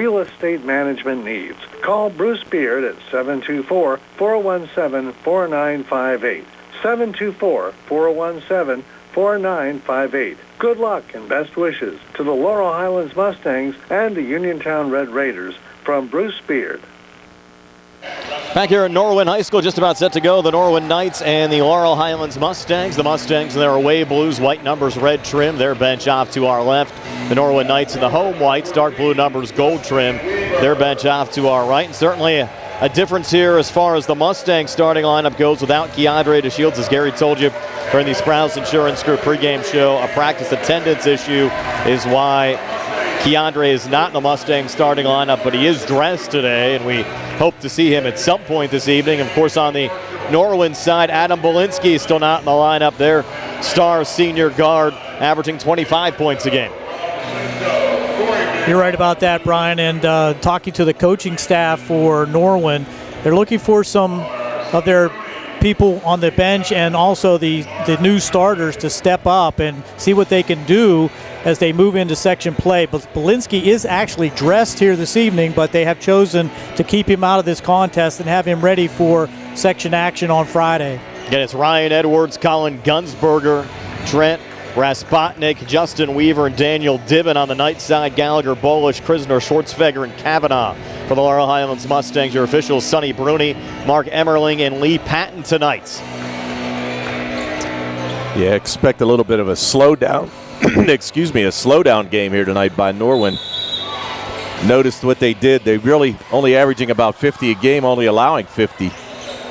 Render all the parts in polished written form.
real estate management needs. Call Bruce Beard at 724-417-4958. 724-417-4958. Good luck and best wishes to the Laurel Highlands Mustangs and the Uniontown Red Raiders from Bruce Beard. Back here at Norwin High School, just about set to go, the Norwin Knights and the Laurel Highlands Mustangs. The Mustangs in their away blues, white numbers, red trim. Their bench off to our left. The Norwin Knights in the home whites, dark blue numbers, gold trim. Their bench off to our right. And certainly a difference here as far as the Mustangs starting lineup goes without Keandre DeShields, as Gary told you during the Sprouse Insurance Group pregame show. A practice attendance issue is why Keandre is not in the Mustangs starting lineup, but he is dressed today, and we hope to see him at some point this evening. Of course, on the Norwin side, Adam Belinsky is still not in the lineup. Their star senior guard averaging 25 points a game. You're right about that, Brian. And talking to the coaching staff for Norwin, they're looking for some of their people on the bench and also the new starters to step up and see what they can do as they move into section play. But Belinsky is actually dressed here this evening, but they have chosen to keep him out of this contest and have him ready for section action on Friday. Again, it's Ryan Edwards, Colin Gunsberger, Trent Raspotnik, Justin Weaver, and Daniel Dibben on the night side. Gallagher, Bolish, Krisner, Schwartzfeger, and Kavanaugh. For the Laurel Highlands Mustangs, your officials Sonny Bruni, Mark Emmerling, and Lee Patton tonight. Yeah, expect a little bit of a slowdown. Excuse me, a slowdown game here tonight by Norwin. Noticed what they did. They really only averaging about 50 a game, only allowing 50.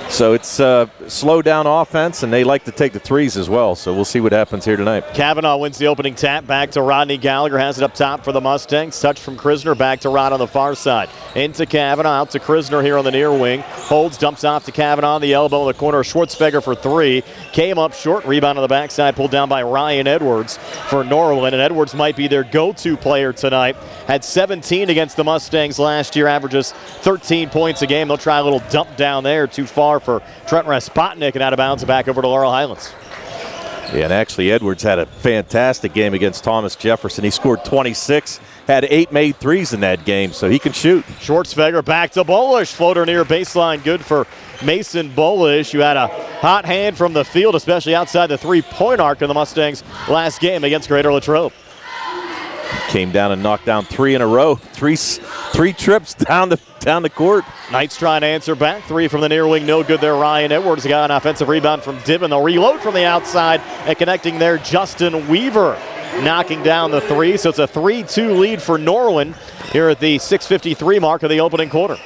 So it's slow down offense, and they like to take the threes as well. So we'll see what happens here tonight. Kavanaugh wins the opening tap. Back to Rodney Gallagher. Has it up top for the Mustangs. Touch from Krisner. Back to Rod on the far side. Into Kavanaugh. Out to Krisner here on the near wing. Holds. Dumps off to Kavanaugh on the elbow in the corner. Schwartzfeger for three. Came up short. Rebound on the backside. Pulled down by Ryan Edwards for Norwin. And Edwards might be their go-to player tonight. Had 17 against the Mustangs last year. Averages 13 points a game. They'll try a little dump down there. Too far for Trent Raspotnik, and out of bounds back over to Laurel Highlands. Yeah, and actually Edwards had a fantastic game against Thomas Jefferson. He scored 26, had 8 made threes in that game, so he can shoot. Schwartzfeger back to Bolish. Floater near baseline, good for Mason Bolish, who had a hot hand from the field, especially outside the three-point arc in the Mustangs' last game against Greater Latrobe. Came down and knocked down 3 in a row. Three trips down the court. Knights trying to answer back. 3 from the near wing, no good there. Ryan Edwards got an offensive rebound from Dibben. They'll reload from the outside and connecting there. Justin Weaver knocking down the 3. So it's a 3-2 lead for Norwin here at the 6:53 mark of the opening quarter.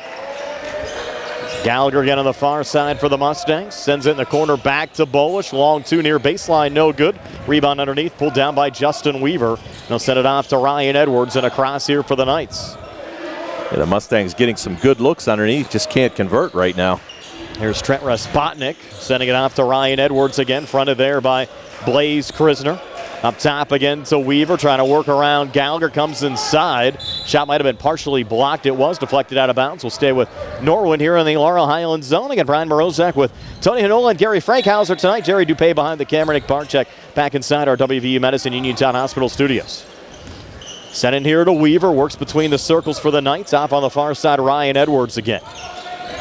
Gallagher again on the far side for the Mustangs. Sends it in the corner back to Bolish. Long 2 near baseline, no good. Rebound underneath, pulled down by Justin Weaver. They'll send it off to Ryan Edwards and across here for the Knights. Yeah, the Mustangs getting some good looks underneath, just can't convert right now. Here's Trent Raspotnik sending it off to Ryan Edwards again, fronted there by Blaze Krisner. Up top again to Weaver, trying to work around. Gallagher comes inside. Shot might have been partially blocked. It was deflected out of bounds. We'll stay with Norwin here in the Laurel Highlands zone. Again, Brian Mroziak with Tony Hanula and Gary Frankhouser tonight. Jerry Dupay behind the camera. Nick Barcheck back inside our WVU Medicine Uniontown Hospital studios. Sent in here to Weaver. Works between the circles for the Knights. Off on the far side, Ryan Edwards again.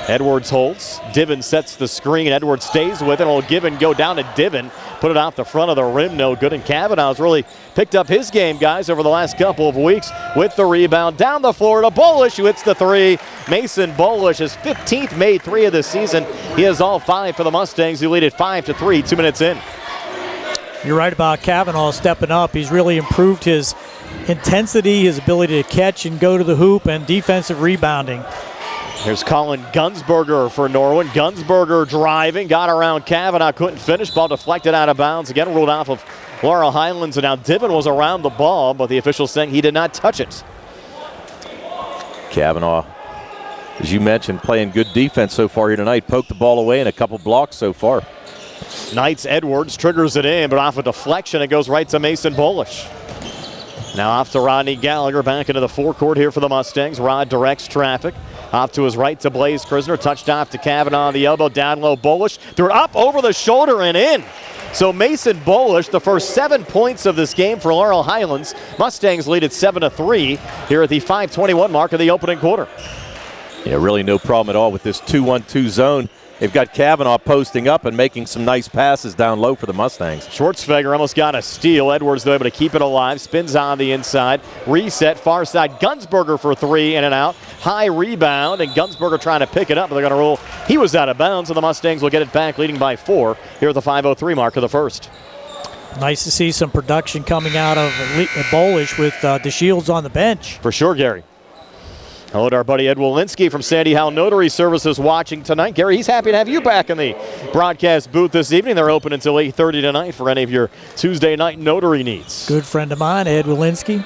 Edwards holds. Dibben sets the screen. Edwards stays with it. Will give and go down to Dibben. Put it off the front of the rim. No good. And Kavanaugh's really picked up his game, guys, over the last couple of weeks with the rebound. Down the floor to Bolish, who hits the 3. Mason Bolish, his 15th made 3 of the season. He has all 5 for the Mustangs, who lead at 5-3, 2 minutes in. You're right about Kavanaugh stepping up. He's really improved his intensity, his ability to catch and go to the hoop, and defensive rebounding. Here's Colin Gunsberger for Norwin. Gunsberger driving, got around Kavanaugh, couldn't finish. Ball deflected out of bounds. Again, ruled off of Laurel Highlands. And now Dibben was around the ball, but the officials saying he did not touch it. Kavanaugh, as you mentioned, playing good defense so far here tonight. Poked the ball away and a couple blocks so far. Knights Edwards triggers it in, but off a deflection, it goes right to Mason Bolish. Now off to Rodney Gallagher, back into the forecourt here for the Mustangs. Rod directs traffic. Off to his right to Blaze Krisner. Touched off to Kavanaugh on the elbow. Down low, Bolish. Threw it up over the shoulder and in. So Mason Bolish, the first 7 points of this game for Laurel Highlands. Mustangs lead at 7-3 here at the 5:21 mark of the opening quarter. Yeah, really no problem at all with this 2-1-2 zone. They've got Kavanaugh posting up and making some nice passes down low for the Mustangs. Schwartzfeger almost got a steal. Edwards, though, able to keep it alive. Spins on the inside. Reset, far side. Gunsberger for three, in and out. High rebound, and Gunsberger trying to pick it up, but they're going to rule. He was out of bounds, and the Mustangs will get it back, leading by 4 here at the 5:03 mark of the first. Nice to see some production coming out of Bolish with DeShields on the bench. For sure, Gary. Hello to our buddy Ed Walensky from Sandy Howell Notary Services watching tonight. Gary, he's happy to have you back in the broadcast booth this evening. They're open until 8:30 tonight for any of your Tuesday night notary needs. Good friend of mine, Ed Walensky.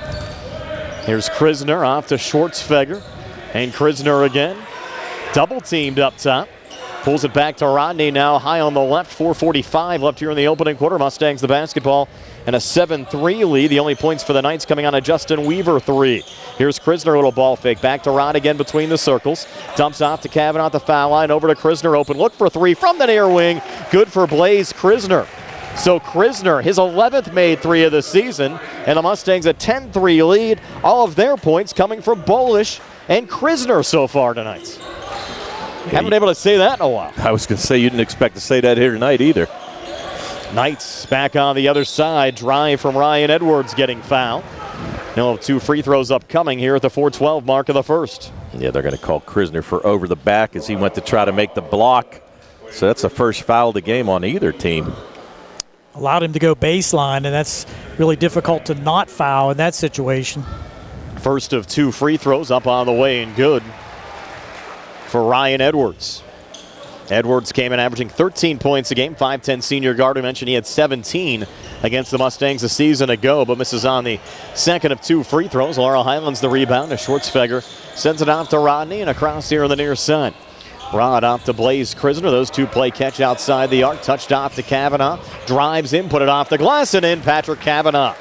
Here's Krisner off to Schwartzfeger. And Krisner again. Double teamed up top. Pulls it back to Rodney now high on the left. 4:45 left here in the opening quarter. Mustangs the basketball and a 7-3 lead. The only points for the Knights coming on a Justin Weaver three. Here's Krisner, a little ball fake. Back to Rod again between the circles. Dumps off to Kavanaugh at the foul line. Over to Krisner. Open look for three from the near wing. Good for Blaze Krisner. So Krisner, his 11th made three of the season. And the Mustangs a 10-3 lead. All of their points coming from Bolish and Krisner so far tonight. Haven't been able to say that in a while. I was going to say you didn't expect to say that here tonight either. Knights back on the other side. Drive from Ryan Edwards getting fouled. He'll have 2 free throws upcoming here at the 4:12 mark of the first. Yeah, they're going to call Krisner for over the back as he went to try to make the block. So that's the first foul of the game on either team. Allowed him to go baseline, and that's really difficult to not foul in that situation. First of 2 free throws up on the way and good for Ryan Edwards. Edwards came in averaging 13 points a game. 5'10 senior guard. We mentioned he had 17 against the Mustangs a season ago, but misses on the second of 2 free throws. Laurel Highlands the rebound as Schwartzfeger sends it off to Rodney and across here on the near side. Rod off to Blaze Krisner. Those two play catch outside the arc. Touched off to Kavanaugh. Drives in, put it off the glass and in. Patrick Kavanaugh.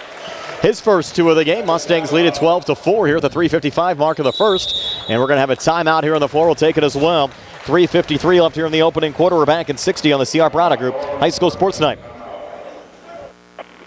His first 2 of the game. Mustangs lead at 12-4 here at the 3:55 mark of the first. And we're going to have a timeout here on the floor. We'll take it as well. 3:53 left here in the opening quarter. We're back in 60 on the CR Product Group High School Sports Night.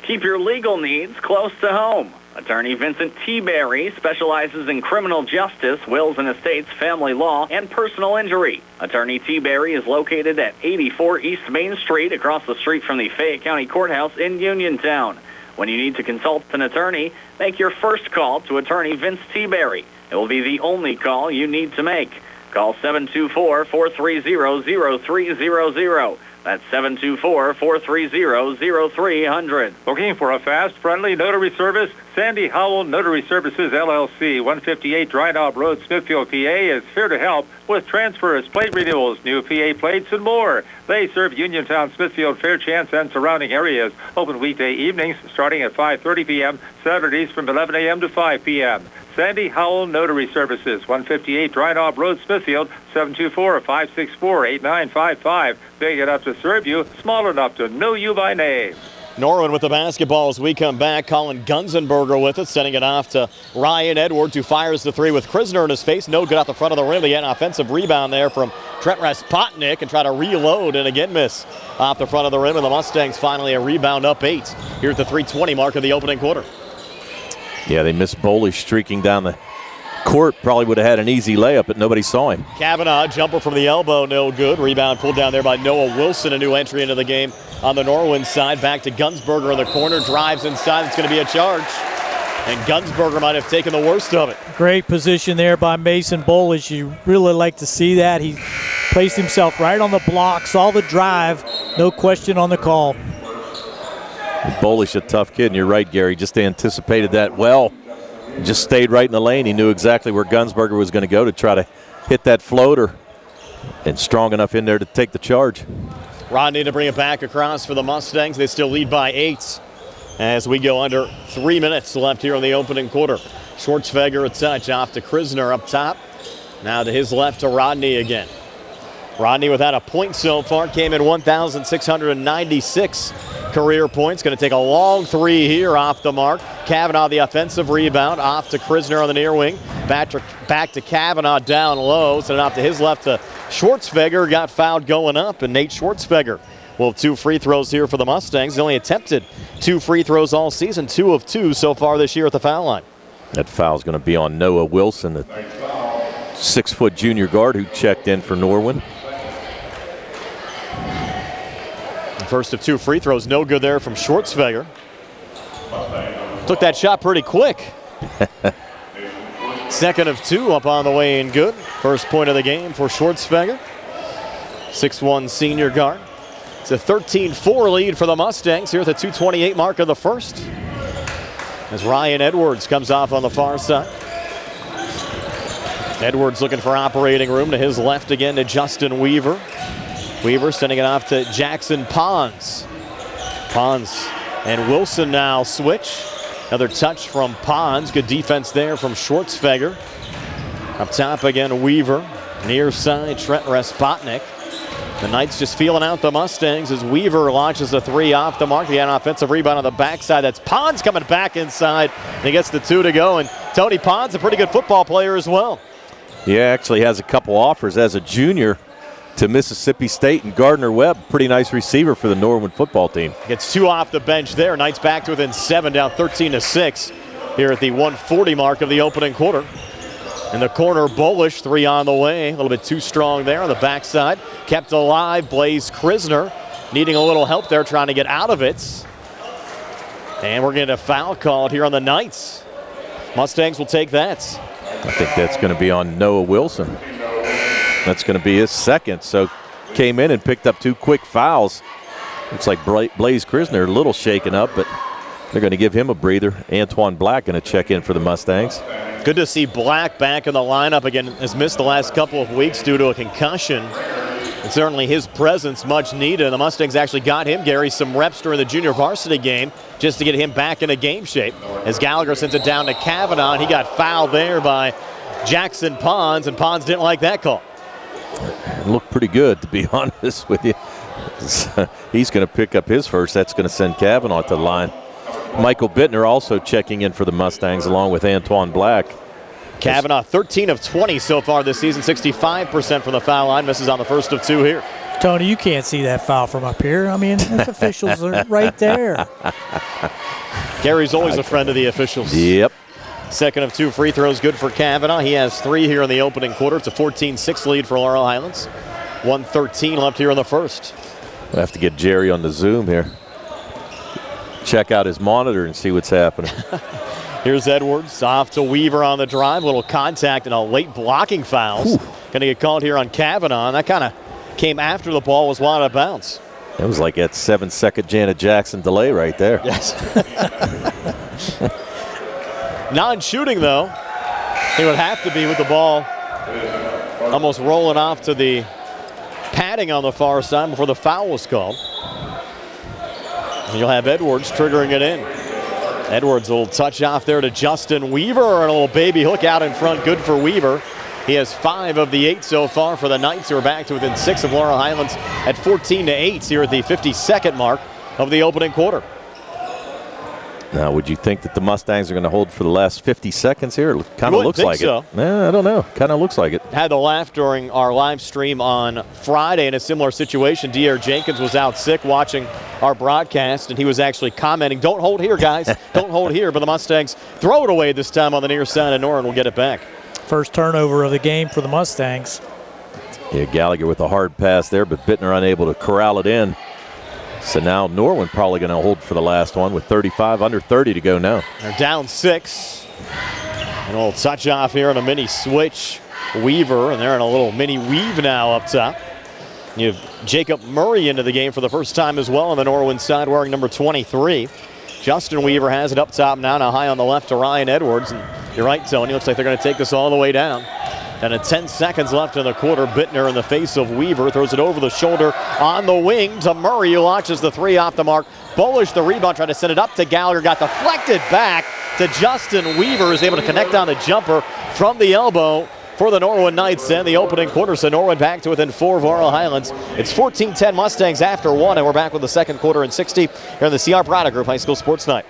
Keep your legal needs close to home. Attorney Vincent T. Berry specializes in criminal justice, wills and estates, family law, and personal injury. Attorney T. Berry is located at 84 East Main Street, across the street from the Fayette County Courthouse in Uniontown. When you need to consult an attorney, make your first call to Attorney Vince T. Berry. It will be the only call you need to make. Call 724-430-0300. That's 724-430-0300. Looking for a fast, friendly notary service? Sandy Howell Notary Services, LLC, 158 Dry Knob Road, Smithfield, PA, is here to help with transfers, plate renewals, new PA plates, and more. They serve Uniontown, Smithfield, Fairchance, and surrounding areas. Open weekday evenings starting at 5:30 p.m., Saturdays from 11 a.m. to 5 p.m. Sandy Howell Notary Services, 158 Dry Knob Road, Smithfield, 724-564-8955. Big enough to serve you, small enough to know you by name. Norwin with the basketball as we come back. Colin Gunzenberger with it, sending it off to Ryan Edwards, who fires the three with Krisner in his face. No good off the front of the rim. They get an offensive rebound there from Trent Raspotnik and try to reload and again miss off the front of the rim. And the Mustangs finally a rebound up 8 here at the 3:20 mark of the opening quarter. Yeah, they missed Bolish streaking down the court. Probably would have had an easy layup, but nobody saw him. Kavanaugh, jumper from the elbow, no good. Rebound pulled down there by Noah Wilson, a new entry into the game on the Norwin side. Back to Gunsberger in the corner, drives inside. It's going to be a charge. And Gunsberger might have taken the worst of it. Great position there by Mason Bolish. You really like to see that. He placed himself right on the block, saw the drive, no question on the call. Bolish, a tough kid, and you're right, Gary, just anticipated that well. Just stayed right in the lane. He knew exactly where Gunsberger was going to go to try to hit that floater, and strong enough in there to take the charge. Rodney to bring it back across for the Mustangs. They still lead by 8 as we go under 3 minutes left here in the opening quarter. Schwartzfeger a touch off to Krisner up top. Now to his left to Rodney again. Rodney without a point so far, came in 1,696 career points. Going to take a long three here off the mark. Kavanaugh the offensive rebound off to Krisner on the near wing. Back to Kavanaugh down low. Sent it off to his left to Schwartzfeger. Got fouled going up, and Nate Schwartzfeger will have 2 free throws here for the Mustangs. They only attempted 2 free throws all season, 2 of 2 so far this year at the foul line. That foul is going to be on Noah Wilson, the 6-foot junior guard who checked in for Norwin. The first of 2 free throws, no good there from Schwartzfeger. Took that shot pretty quick. Second of 2 up on the way and good. First point of the game for Schwartzfeger. 6'1" senior guard. It's a 13-4 lead for the Mustangs here at the 2:28 mark of the first. As Ryan Edwards comes off on the far side. Edwards looking for operating room to his left again to Justin Weaver. Weaver sending it off to Jackson Pons. Pons and Wilson now switch. Another touch from Pons. Good defense there from Schwartzfeger. Up top again, Weaver. Near side, Trent Respotnik. The Knights just feeling out the Mustangs as Weaver launches a 3 off the mark. He had an offensive rebound on the backside. That's Pons coming back inside. And he gets the 2 to go. And Tony Pons, a pretty good football player as well. Yeah, actually has a couple offers as a junior to Mississippi State, and Gardner Webb, pretty nice receiver for the Norwin football team. Gets 2 off the bench there. Knights back to within 7, down 13-6 here at the 1:40 mark of the opening quarter. In the corner, Bolish, 3 on the way. A little bit too strong there on the backside. Kept alive, Blaze Krisner needing a little help there, trying to get out of it. And we're getting a foul called here on the Knights. Mustangs will take that. I think that's going to be on Noah Wilson. That's going to be his second. So came in and picked up 2 quick fouls. Looks like Blaze Krisner a little shaken up, but they're going to give him a breather. Antoine Black going to check in for the Mustangs. Good to see Black back in the lineup again. Has missed the last couple of weeks due to a concussion. And certainly his presence much needed. And the Mustangs actually got him, Gary, some reps during the junior varsity game just to get him back into game shape. As Gallagher sends it down to Kavanaugh, and he got fouled there by Jackson Pons, and Pons didn't like that call. It looked pretty good, to be honest with you. He's going to pick up his first. That's going to send Kavanaugh to the line. Michael Bittner also checking in for the Mustangs along with Antoine Black. Kavanaugh 13 of 20 so far this season, 65% from the foul line. Misses on the first of 2 here. Tony, you can't see that foul from up here. I mean, the officials are right there. Gary's always a friend of the officials. Yep. Second of 2 free throws, good for Kavanaugh. He has 3 here in the opening quarter. It's a 14-6 lead for Laurel Highlands. 1:13 left here in the first. We'll have to get Jerry on the Zoom here. Check out his monitor and see what's happening. Here's Edwards off to Weaver on the drive. A little contact and a late blocking foul. Going to get called here on Kavanaugh. And that kind of came after the ball was wide out of bounds. It was like that 7-second Janet Jackson delay right there. Yes. Non-shooting, though. He would have to be with the ball almost rolling off to the padding on the far side before the foul was called. And you'll have Edwards triggering it in. Edwards will touch off there to Justin Weaver, and a little baby hook out in front. Good for Weaver. He has 5 of the 8 so far for the Knights, who are back to within 6 of Laurel Highlands at 14-8 here at the 52nd mark of the opening quarter. Now, would you think that the Mustangs are going to hold for the last 50 seconds here? It kind of looks like it. I don't know. Kind of looks like it. Had the laugh during our live stream on Friday in a similar situation. D.R. Jenkins was out sick watching our broadcast, and he was actually commenting, "Don't hold here, guys. Don't hold here." But the Mustangs throw it away this time on the near side, and Norwin will get it back. First turnover of the game for the Mustangs. Yeah, Gallagher with a hard pass there, but Bittner unable to corral it in. So now Norwin probably going to hold for the last one with 35, under 30 to go now. They're down 6. And a little touch off here on a mini switch. Weaver, and they're in a little mini weave now up top. You have Jacob Murray into the game for the first time as well on the Norwin side, wearing number 23. Justin Weaver has it up top now high on the left to Ryan Edwards. And you're right, Tony. Looks like they're going to take this all the way down. And at 10 seconds left in the quarter, Bittner in the face of Weaver throws it over the shoulder on the wing to Murray, who launches the 3 off the mark. Bolish the rebound, tried to send it up to Gallagher, got deflected back to Justin Weaver, who's able to connect on the jumper from the elbow for the Norwin Knights in the opening quarter. So Norwin back to within 4 of Laurel Highlands. It's 14-10 Mustangs after 1, and we're back with the second quarter and 60 here in the CR Prada Group High School Sports Night.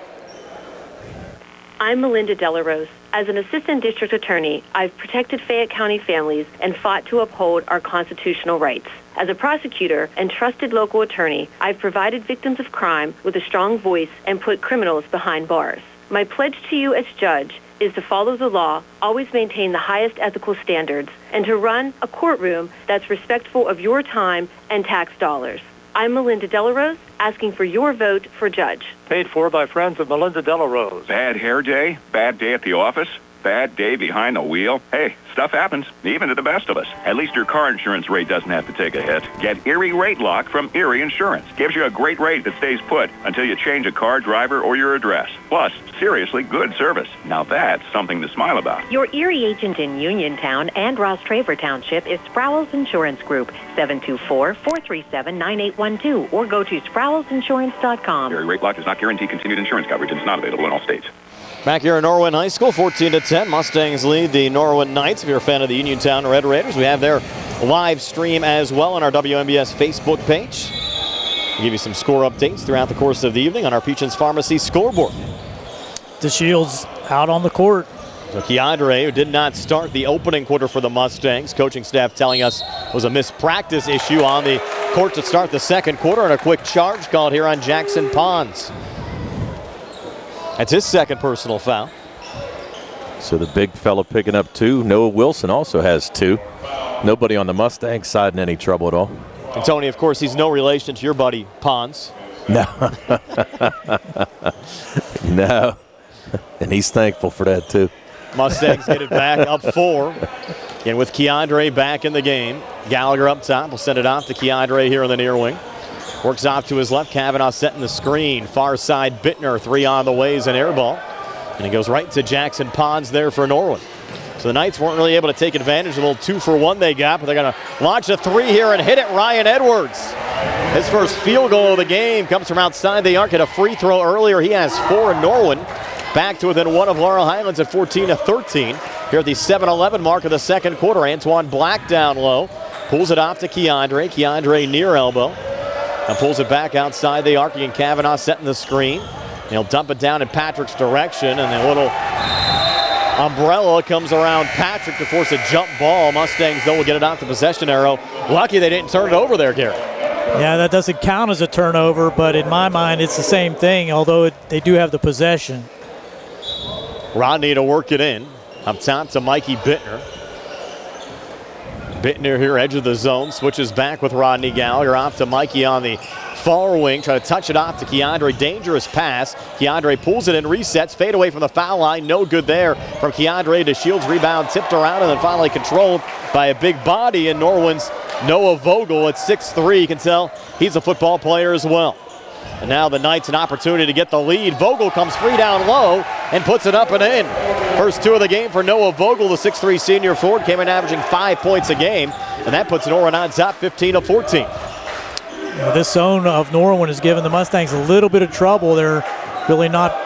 I'm Melinda Delarose. As an assistant district attorney, I've protected Fayette County families and fought to uphold our constitutional rights. As a prosecutor and trusted local attorney, I've provided victims of crime with a strong voice and put criminals behind bars. My pledge to you as judge is to follow the law, always maintain the highest ethical standards, and to run a courtroom that's respectful of your time and tax dollars. I'm Melinda Delarose, asking for your vote for judge. Paid for by friends of Melinda Delarose. Bad hair day? Bad day at the office? Bad day behind the wheel? Hey, stuff happens, even to the best of us. At least your car insurance rate doesn't have to take a hit. Get Erie Rate Lock from Erie Insurance. Gives you a great rate that stays put until you change a car, driver, or your address. Plus, seriously good service. Now that's something to smile about. Your Erie agent in Uniontown and Ross Traver Township is Sproul's Insurance Group, 724-437-9812, or go to SproulsInsurance.com. Erie Rate Lock does not guarantee continued insurance coverage and is not available in all states. Back here at Norwin High School, 14-10. Mustangs lead the Norwin Knights. If you're a fan of the Uniontown Red Raiders, we have their live stream as well on our WMBS Facebook page. We'll give you some score updates throughout the course of the evening on our Peachins Pharmacy scoreboard. DeShields out on the court. So Keandre, who did not start the opening quarter for the Mustangs, coaching staff telling us was a mispractice issue on the court to start the second quarter, and a quick charge called here on Jackson Pons. That's his second personal foul. So the big fella picking up 2. Noah Wilson also has 2. Nobody on the Mustang side in any trouble at all. And Tony, of course, he's no relation to your buddy Pons. No. No. And he's thankful for that, too. Mustangs get it back up 4. And with Keandre back in the game, Gallagher up top. We'll send it off to Keandre here in the near wing. Works off to his left. Kavanaugh setting the screen. Far side, Bittner. 3 on the way is an air ball. And it goes right to Jackson Pons there for Norwin. So the Knights weren't really able to take advantage of the little 2-for-1 they got, but they're going to launch a 3 here and hit it. Ryan Edwards. His first field goal of the game comes from outside the arc. Hit a free throw earlier. He has 4 in Norwin. Back to within 1 of Laurel Highlands at 14-13. Here at the 7-11 mark of the second quarter. Antoine Black down low. Pulls it off to Keandre. Keandre near elbow. And pulls it back outside the arc. And Kavanaugh setting the screen. And he'll dump it down in Patrick's direction. And a little umbrella comes around Patrick to force a jump ball. Mustangs, though, will get it off the possession arrow. Lucky they didn't turn it over there, Gary. Yeah, that doesn't count as a turnover, but in my mind, it's the same thing, although they do have the possession. Rodney to work it in. Up top to Mikey Bittner. Bittner here, edge of the zone, switches back with Rodney Gallagher. Off to Mikey on the far wing, try to touch it off to Keandre. Dangerous pass. Keandre pulls it in, resets, fade away from the foul line. No good there from Keandre to Shields. Rebound tipped around and then finally controlled by a big body in Norwin's Noah Vogel at 6'3". You can tell he's a football player as well. And now the Knights an opportunity to get the lead. Vogel comes free down low and puts it up and in. First 2 of the game for Noah Vogel, the 6'3" senior forward, came in averaging 5 points a game, and that puts Norwin on top 15-14. This zone of Norwin has given the Mustangs a little bit of trouble. They're really not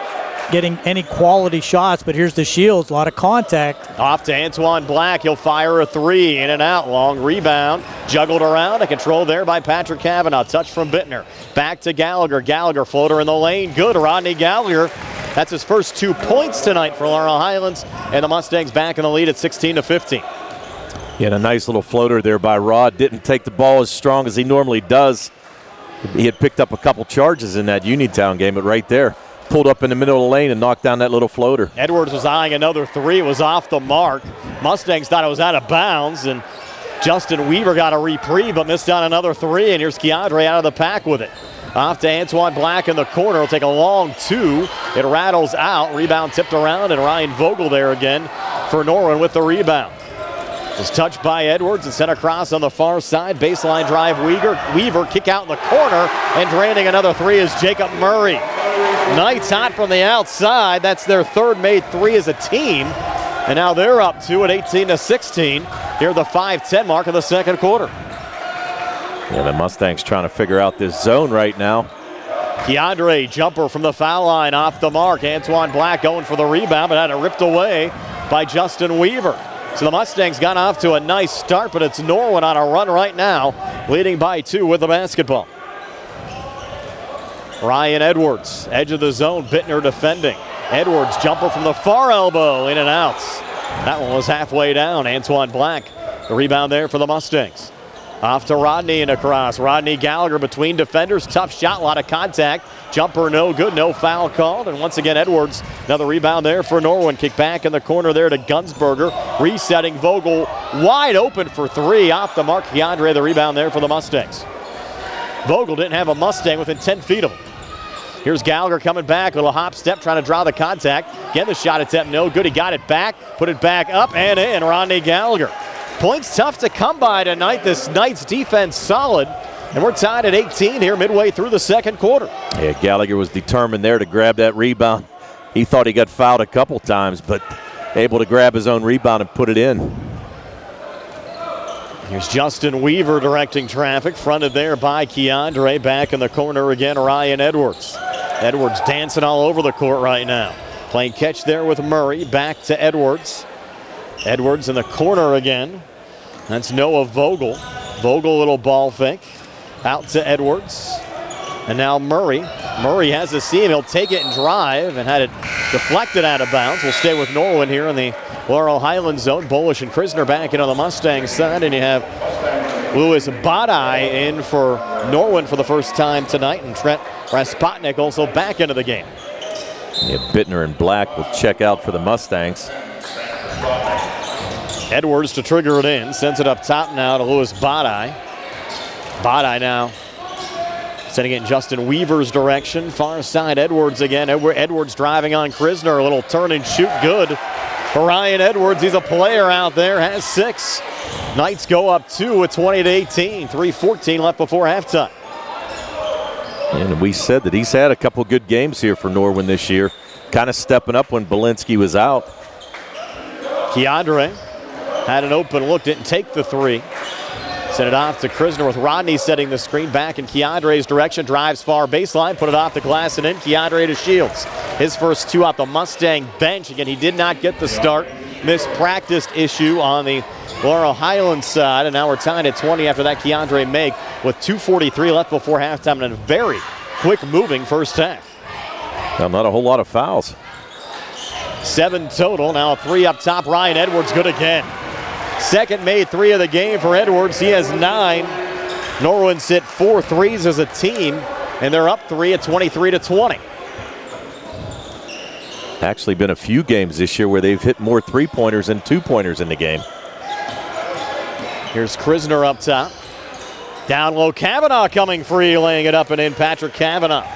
getting any quality shots, but here's the Shields, a lot of contact. Off to Antoine Black, he'll fire a 3, in and out, long rebound, juggled around, and controlled there by Patrick Kavanaugh. Touch from Bittner, back to Gallagher. Gallagher floater in the lane, good. Rodney Gallagher, that's his first 2 points tonight for Laurel Highlands, and the Mustangs back in the lead at 16-15. Yeah, and a nice little floater there by Rod. Didn't take the ball as strong as he normally does. He had picked up a couple charges in that Uniontown game, but right there, pulled up in the middle of the lane and knocked down that little floater. Edwards was eyeing another 3. It was off the mark. Mustangs thought it was out of bounds, and Justin Weaver got a reprieve but missed on another 3, and here's Keandre out of the pack with it. Off to Antoine Black in the corner. He'll take a long 2. It rattles out. Rebound tipped around, and Ryan Vogel there again for Norwin with the rebound. Was touched by Edwards and sent across on the far side. Baseline drive, Weaver kick out in the corner, and draining another 3 is Jacob Murray. Knights hot from the outside. That's their 3rd made 3 as a team. And now they're up 2 at 18-16. Here at the 5:10 mark of the second quarter. Yeah, the Mustangs trying to figure out this zone right now. Keandre, jumper from the foul line off the mark. Antoine Black going for the rebound, but had it ripped away by Justin Weaver. So the Mustangs got off to a nice start, but it's Norwin on a run right now, leading by 2 with the basketball. Ryan Edwards, edge of the zone, Bittner defending. Edwards, jumper from the far elbow, in and out. That one was halfway down. Antoine Black, the rebound there for the Mustangs. Off to Rodney and across. Rodney Gallagher between defenders. Tough shot, a lot of contact. Jumper no good, no foul called. And once again, Edwards, another rebound there for Norwin. Kick back in the corner there to Gunsberger. Resetting Vogel, wide open for three. Off the mark, Keandre, the rebound there for the Mustangs. Vogel didn't have a Mustang within 10 feet of him. Here's Gallagher coming back, a little hop step, trying to draw the contact. Again, the shot attempt no good. He got it back, put it back up and in. Rodney Gallagher. Points tough to come by tonight. This Knights defense solid. And we're tied at 18 here midway through the second quarter. Yeah, Gallagher was determined there to grab that rebound. He thought he got fouled a couple times, but able to grab his own rebound and put it in. Here's Justin Weaver directing traffic, fronted there by Keandre. Back in the corner again, Ryan Edwards. Edwards dancing all over the court right now. Playing catch there with Murray. Back to Edwards. Edwards in the corner again. That's Noah Vogel. Vogel, little ball fake. Out to Edwards. And now Murray. Murray has a seam. He'll take it and drive and had it deflected out of bounds. We'll stay with Norwin here in the Laurel Highlands zone. Bolish and Krisner back in on the Mustang side. And you have Louis Badai in for Norwin for the first time tonight. And Trent Raspotnik also back into the game. Yeah, Bittner and Black will check out for the Mustangs. Edwards to trigger it in. Sends it up top now to Louis Badai. Badai now sending it in Justin Weaver's direction. Far side, Edwards again. Edwards driving on Krisner. A little turn and shoot good for Ryan Edwards. He's a player out there, has 6. Knights go up 2 with 20-18. 3:14 left before halftime. And we said that he's had a couple good games here for Norwin this year. Kind of stepping up when Belinsky was out. Keandre had an open look, didn't take the 3. Sent it off to Krisner with Rodney setting the screen back in Keandre's direction. Drives far baseline, put it off the glass and in. Keandre to Shields. His first 2 off the Mustang bench. Again, he did not get the start. Mispracticed issue on the Laurel Highlands side. And now we're tied at 20 after that Keandre make with 2:43 left before halftime and a very quick moving first half. Well, not a whole lot of fouls. 7 total. Now a 3 up top. Ryan Edwards good again. Second made 3 of the game for Edwards. He has 9. Norwin's hit 4 threes as a team, and they're up 3 at 23-20. Actually been a few games this year where they've hit more 3-pointers than 2-pointers in the game. Here's Krisner up top. Down low, Kavanaugh coming free, laying it up and in. Patrick Kavanaugh.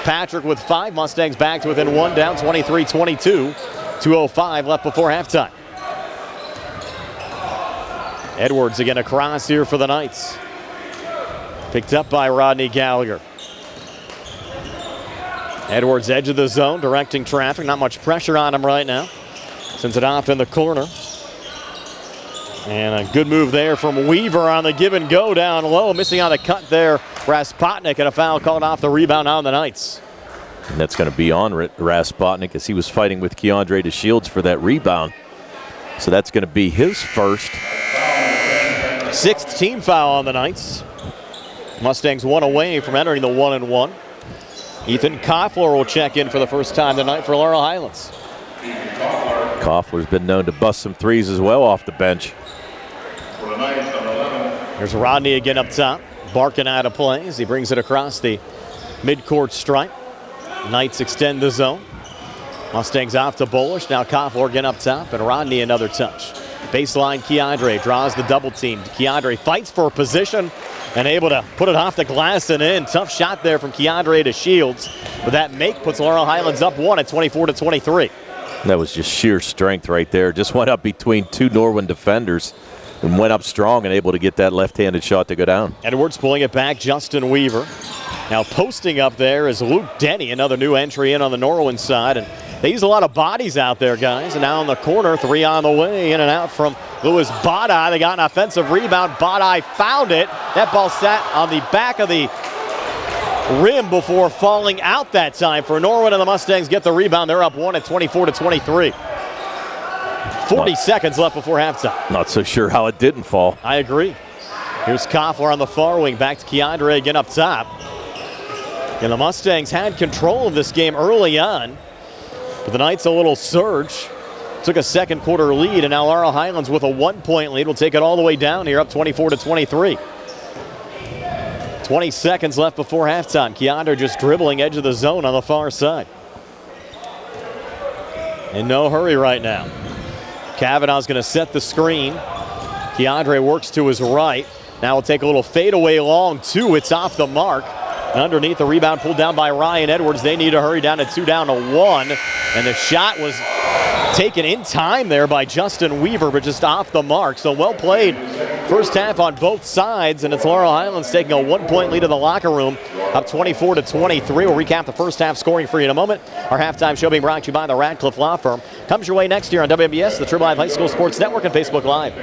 Patrick with 5. Mustangs back to within 1, down 23-22. 2:05 left before halftime. Edwards again across here for the Knights. Picked up by Rodney Gallagher. Edwards edge of the zone, directing traffic. Not much pressure on him right now. Sends it off in the corner. And a good move there from Weaver on the give and go down low. Missing on the cut there, Raspotnik, and a foul called off the rebound on the Knights. And that's going to be on Raspotnik as he was fighting with Keandre DeShields for that rebound. So that's going to be his first. 6th team foul on the Knights. Mustangs 1 away from entering the 1-and-1. Ethan Koffler will check in for the first time tonight for Laurel Highlands. Koffler's been known to bust some threes as well off the bench. There's Rodney again up top, barking out of play as he brings it across the midcourt stripe. Knights extend the zone. Mustangs off to Bolish. Now Koffler again up top, and Rodney another touch. Baseline, Keandre draws the double team. Keandre fights for position and able to put it off the glass and in. Tough shot there from Keandre to Shields. But that make puts Laurel Highlands up 1 at 24-23. That was just sheer strength right there. Just went up between 2 Norwin defenders and went up strong and able to get that left-handed shot to go down. Edwards pulling it back, Justin Weaver. Now posting up there is Luke Denny, another new entry in on the Norwin side. And they use a lot of bodies out there, guys. And now in the corner, 3 on the way, in and out from Louis Badai. They got an offensive rebound. Badai found it. That ball sat on the back of the rim before falling out that time for Norwin, and the Mustangs get the rebound. They're up 1 at 24-23. 40 seconds left before halftime. Not so sure how it didn't fall. I agree. Here's Koffler on the far wing. Back to Keandre again up top. And the Mustangs had control of this game early on. But the Knights a little surge. Took a second quarter lead, and now Laurel Highlands with a 1-point lead will take it all the way down here, up 24-23. 20 seconds left before halftime. Keandre just dribbling edge of the zone on the far side. In no hurry right now. Kavanaugh's going to set the screen. Keandre works to his right. Now we'll take a little fadeaway long, two. It's off the mark. Underneath, the rebound pulled down by Ryan Edwards. They need to hurry down to 2 down to 1. And the shot was taken in time there by Justin Weaver, but just off the mark. So well played first half on both sides, and it's Laurel Highlands taking a 1-point lead in the locker room, up 24-23. We'll recap the first half scoring for you in a moment. Our halftime show being brought to you by the Radcliffe Law Firm. Comes your way next year on WMBS, the True Live High School Sports Network, and Facebook Live.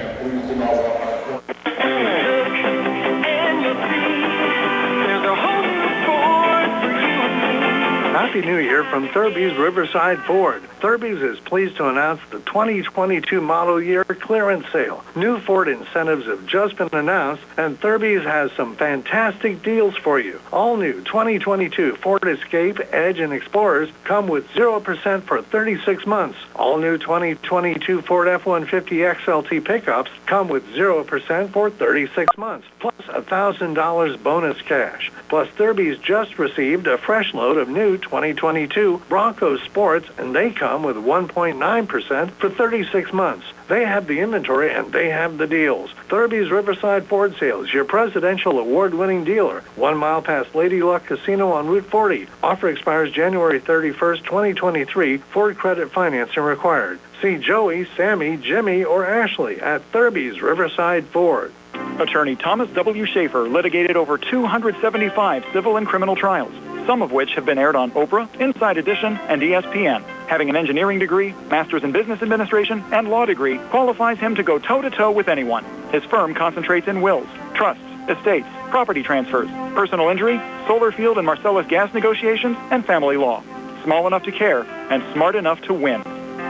Happy New Year from Thurby's Riverside Ford. Thurby's is pleased to announce the 2022 model year clearance sale. New Ford incentives have just been announced, and Thurby's has some fantastic deals for you. All new 2022 Ford Escape, Edge, and Explorers come with 0% for 36 months. All new 2022 Ford F-150 XLT pickups come with 0% for 36 months, plus $1,000 bonus cash. Plus, Thurby's just received a fresh load of new 2022 Bronco Sports, and they come with 1.9% for 36 months. They have the inventory and they have the deals. Thurby's Riverside Ford Sales, your presidential award-winning dealer. 1 mile past Lady Luck Casino on Route 40. Offer expires January 31st, 2023. Ford credit financing required. See Joey, Sammy, Jimmy, or Ashley at Thurby's Riverside Ford. Attorney Thomas W. Schaefer litigated over 275 civil and criminal trials, some of which have been aired on Oprah, Inside Edition, and ESPN. Having an engineering degree, master's in business administration, and law degree qualifies him to go toe-to-toe with anyone. His firm concentrates in wills, trusts, estates, property transfers, personal injury, solar field and Marcellus gas negotiations, and family law. Small enough to care and smart enough to win.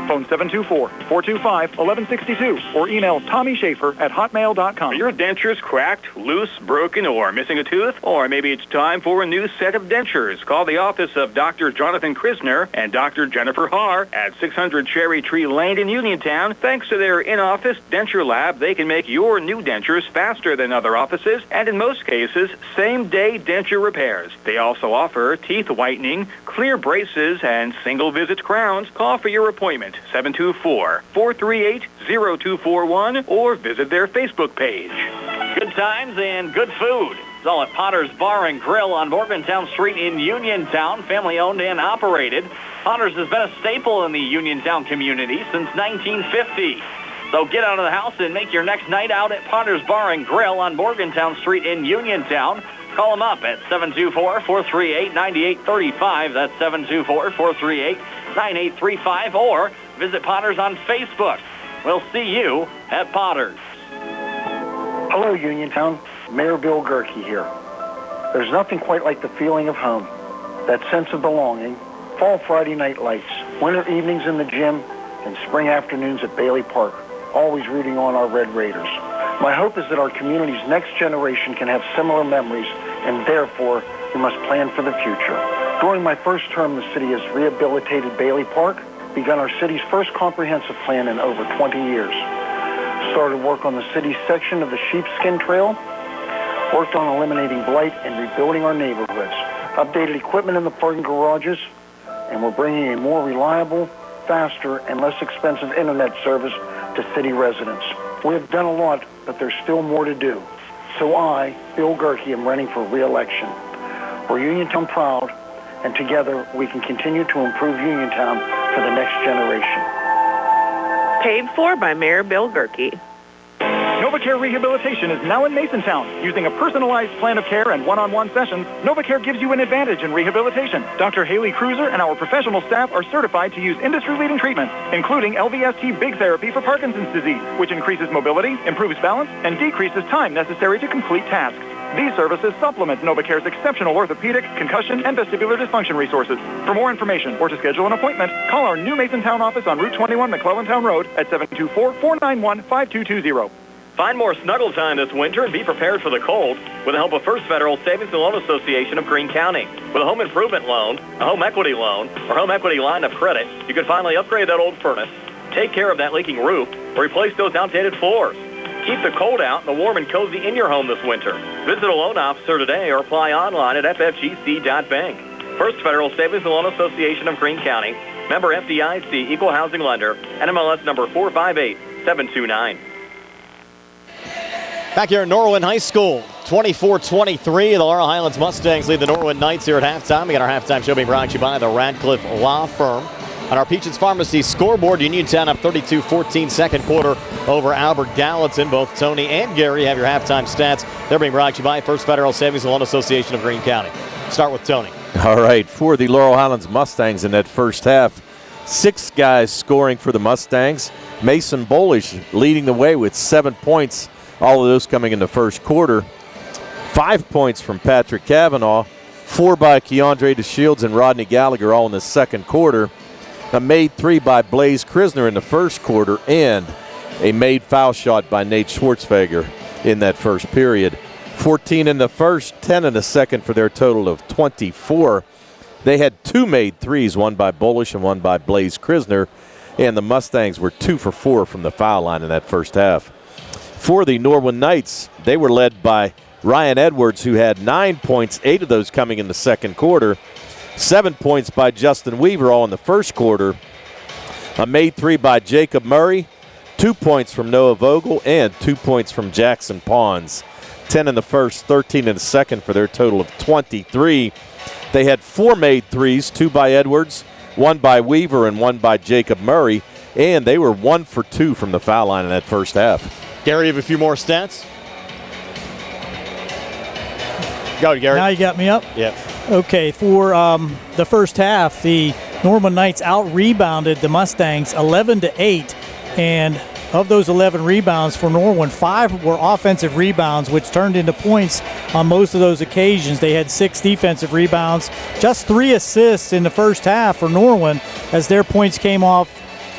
Phone 724-425-1162 or email TommySchaefer@hotmail.com. Are your dentures cracked, loose, broken, or missing a tooth? Or maybe it's time for a new set of dentures. Call the office of Dr. Jonathan Krisner and Dr. Jennifer Haar at 600 Cherry Tree Lane in Uniontown. Thanks to their in-office denture lab, they can make your new dentures faster than other offices and in most cases, same-day denture repairs. They also offer teeth whitening, clear braces, and single-visit crowns. Call for your appointment. 724-438-0241 or visit their Facebook page. Good times and good food. It's all at Potter's Bar and Grill on Morgantown Street in Uniontown, family owned and operated. Potter's has been a staple in the Uniontown community since 1950. So get out of the house and make your next night out at Potter's Bar and Grill on Morgantown Street in Uniontown. Call them up at 724-438-9835. That's 724-438-9835 or visit Potter's on Facebook. We'll see you at Potter's. Hello, Uniontown. Mayor Bill Gerke here. There's nothing quite like the feeling of home, that sense of belonging, fall Friday night lights, winter evenings in the gym, and spring afternoons at Bailey Park, always rooting on our Red Raiders. My hope is that our community's next generation can have similar memories, and therefore, we must plan for the future. During my first term, the city has rehabilitated Bailey Park, begun our city's first comprehensive plan in over 20 years. Started work on the city's section of the Sheepskin Trail, worked on eliminating blight and rebuilding our neighborhoods, updated equipment in the parking garages, and we're bringing a more reliable, faster, and less expensive internet service to city residents. We have done a lot, but there's still more to do. So I, Bill Gerke, am running for re-election. We're Uniontown proud, and together we can continue to improve Uniontown for the next generation. Paid for by Mayor Bill Gerke. NovaCare Rehabilitation is now in Masontown. Using a personalized plan of care and one-on-one sessions, NovaCare gives you an advantage in rehabilitation. Dr. Haley Cruiser and our professional staff are certified to use industry-leading treatments, including LVST Big Therapy for Parkinson's disease, which increases mobility, improves balance, and decreases time necessary to complete tasks. These services supplement NovaCare's exceptional orthopedic, concussion, and vestibular dysfunction resources. For more information or to schedule an appointment, call our new Masontown office on Route 21 McClellantown Road at 724-491-5220. Find more snuggle time this winter and be prepared for the cold with the help of First Federal Savings and Loan Association of Greene County. With a home improvement loan, a home equity loan, or home equity line of credit, you can finally upgrade that old furnace, take care of that leaking roof, or replace those outdated floors. Keep the cold out and the warm and cozy in your home this winter. Visit a loan officer today or apply online at ffgc.bank. First Federal Savings and Loan Association of Greene County, member FDIC, equal housing lender, NMLS number 458729. Back here at Norwin High School, 24-23. The Laurel Highlands Mustangs lead the Norwin Knights here at halftime. We got our halftime show being brought to you by the Radcliffe Law Firm. On our Peaches Pharmacy scoreboard, Uniontown up 32-14 second quarter over Albert Gallatin. Both Tony and Gary have your halftime stats. They're being brought to you by First Federal Savings and Loan Association of Greene County. Start with Tony. All right, for the Laurel Highlands Mustangs in that first half, 6 guys scoring for the Mustangs. Mason Bolish leading the way with 7 points. All of those coming in the first quarter. 5 points from Patrick Cavanaugh, 4 by Keandre DeShields and Rodney Gallagher all in the second quarter. A made 3 by Blaze Krisner in the first quarter, and a made foul shot by Nate Schwartzfeger in that first period. 14 in the first, 10 in the second for their total of 24. They had 2 made threes, one by Bolish and one by Blaze Krisner, and the Mustangs were 2 for 4 from the foul line in that first half. For the Norwin Knights, they were led by Ryan Edwards, who had 9 points, 8 of those coming in the second quarter. 7 points by Justin Weaver all in the first quarter. A made 3 by Jacob Murray, 2 points from Noah Vogel, and 2 points from Jackson Pons. 10 in the first, 13 in the second for their total of 23. They had 4 made threes, 2 by Edwards, 1 by Weaver, and 1 by Jacob Murray, and they were 1 for 2 from the foul line in that first half. Gary, you have a few more stats? Go, Gary. Now you got me up? Yeah. Okay, for the first half, the Norwin Knights out-rebounded the Mustangs 11-8, and of those 11 rebounds for Norwin, 5 were offensive rebounds, which turned into points on most of those occasions. They had 6 defensive rebounds, just 3 assists in the first half for Norwin, as their points came off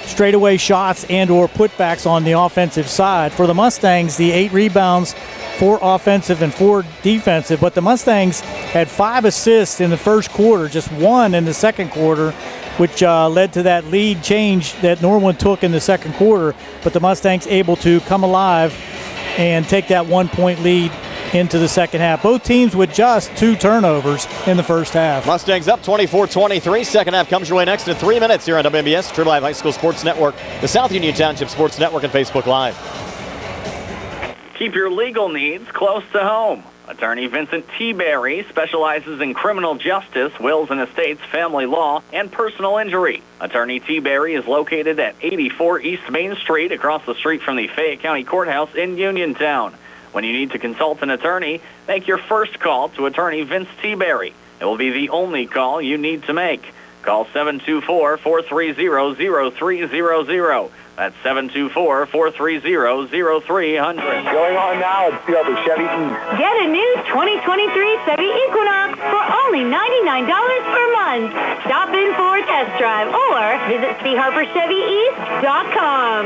straightaway shots and or putbacks on the offensive side. For the Mustangs, the 8 rebounds, 4 offensive and 4 defensive, but the Mustangs had 5 assists in the first quarter, just 1 in the second quarter, which led to that lead change that Norwin took in the second quarter, but the Mustangs able to come alive and take that 1-point lead into the second half. Both teams with just 2 turnovers in the first half. Mustangs up 24-23. Second half comes your way next in 3 minutes here on WMBS, True Live High School Sports Network, the South Union Township Sports Network, and Facebook Live. Keep your legal needs close to home. Attorney Vincent T. Berry specializes in criminal justice, wills and estates, family law, and personal injury. Attorney T. Berry is located at 84 East Main Street, across the street from the Fayette County Courthouse in Uniontown. When you need to consult an attorney, make your first call to Attorney Vince T. Berry. It will be the only call you need to make. Call 724-430-0300. That's 724-430-0300. Going on now at Silver Chevy East. Get a new 2023 Chevy Equinox for only $99 per month. Stop in for a test drive or visit CHarperChevyEast.com.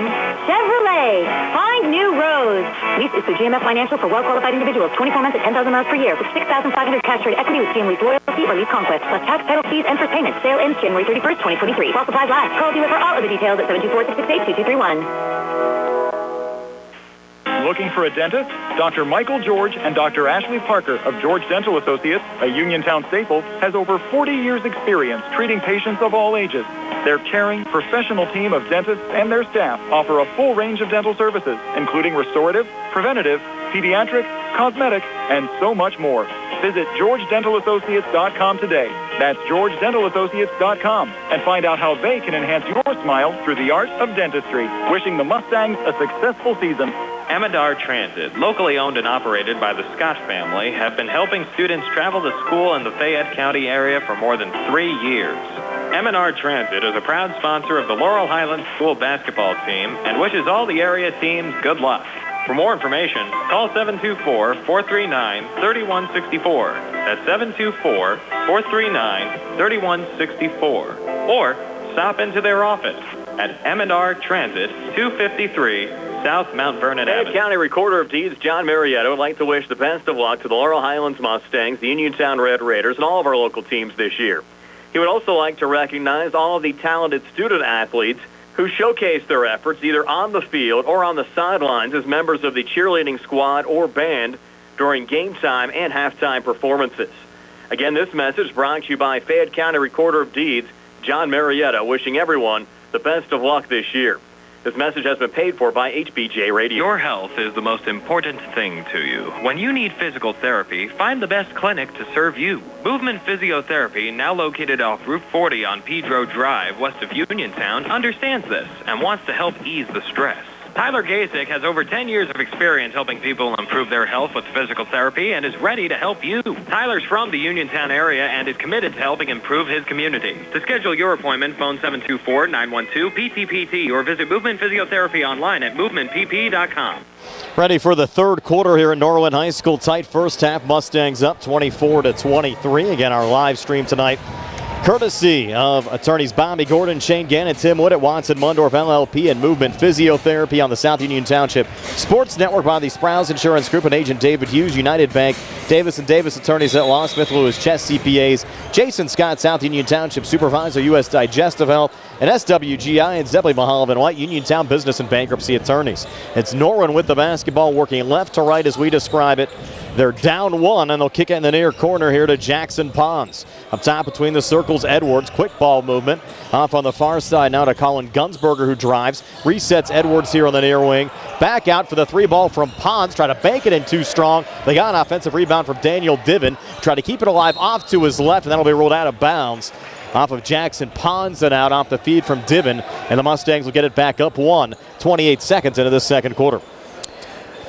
Chevrolet, find new roads. Lease is through GMF Financial for well-qualified individuals. 24 months at 10,000 miles per year with 6,500 cash trade equity with GM Lease Loyalty or Lease Conquest, plus tax, penalties, and first payment. Sale ends January 31st, 2023. While supplies last. Call dealer for all of the details at 724-668-2231. Looking for a dentist? Dr. Michael George and Dr. Ashley Parker of George Dental Associates, a Uniontown staple, has over 40 years' experience treating patients of all ages. Their caring, professional team of dentists and their staff offer a full range of dental services, including restorative, preventative, pediatric, cosmetic, and so much more. Visit GeorgeDentalAssociates.com today. That's GeorgeDentalAssociates.com, and find out how they can enhance your smile through the art of dentistry. Wishing the Mustangs a successful season. Amadar Transit, locally owned and operated by the Scott family, have been helping students travel to school in the Fayette County area for more than 3 years. Amadar Transit is a proud sponsor of the Laurel Highlands school basketball team and wishes all the area teams good luck. For more information, call 724-439-3164. That's 724-439-3164. Or stop into their office at Amadar Transit, 253 South Mount Vernon Fayette Avenue. County Recorder of Deeds John Marietta would like to wish the best of luck to the Laurel Highlands Mustangs, the Uniontown Red Raiders, and all of our local teams this year. He would also like to recognize all of the talented student athletes who showcase their efforts either on the field or on the sidelines as members of the cheerleading squad or band during game time and halftime performances. Again, this message brought to you by Fayette County Recorder of Deeds John Marietta, wishing everyone the best of luck this year. This message has been paid for by HBJ Radio. Your health is the most important thing to you. When you need physical therapy, find the best clinic to serve you. Movement Physiotherapy, now located off Route 40 on Pedro Drive, west of Uniontown, understands this and wants to help ease the stress. Tyler Gasick has over 10 years of experience helping people improve their health with physical therapy and is ready to help you. Tyler's from the Uniontown area and is committed to helping improve his community. To schedule your appointment, phone 724-912-PTPT or visit Movement Physiotherapy online at movementpp.com. Ready for the third quarter here at Norwin High School. Tight first half. Mustangs up 24-23. Again, our live stream tonight, courtesy of attorneys Bobby Gordon, Shane Gannon, Tim Witt at Watson Mundorff LLP, and Movement Physiotherapy on the South Union Township Sports Network by the Sprouse Insurance Group and agent David Hughes, United Bank, Davis & Davis attorneys at law, Smith Lewis Chess CPAs, Jason Scott, South Union Township Supervisor, U.S. Digestive Health, and SWGI and Zeppeli Mahalav and White, Uniontown Business and Bankruptcy attorneys. It's Norwin with the basketball, working left to right as we describe it. They're down one, and they'll kick it in the near corner here to Jackson Pons. Up top between the circles, Edwards, quick ball movement. Off on the far side now to Colin Gunsberger, who drives. Resets Edwards here on the near wing. Back out for the three ball from Pons. Try to bank it in too strong. They got an offensive rebound from Daniel Diven. Try to keep it alive off to his left, and that'll be ruled out of bounds. Off of Jackson Pons and out off the feed from Diven, and the Mustangs will get it back up 28 seconds into the second quarter.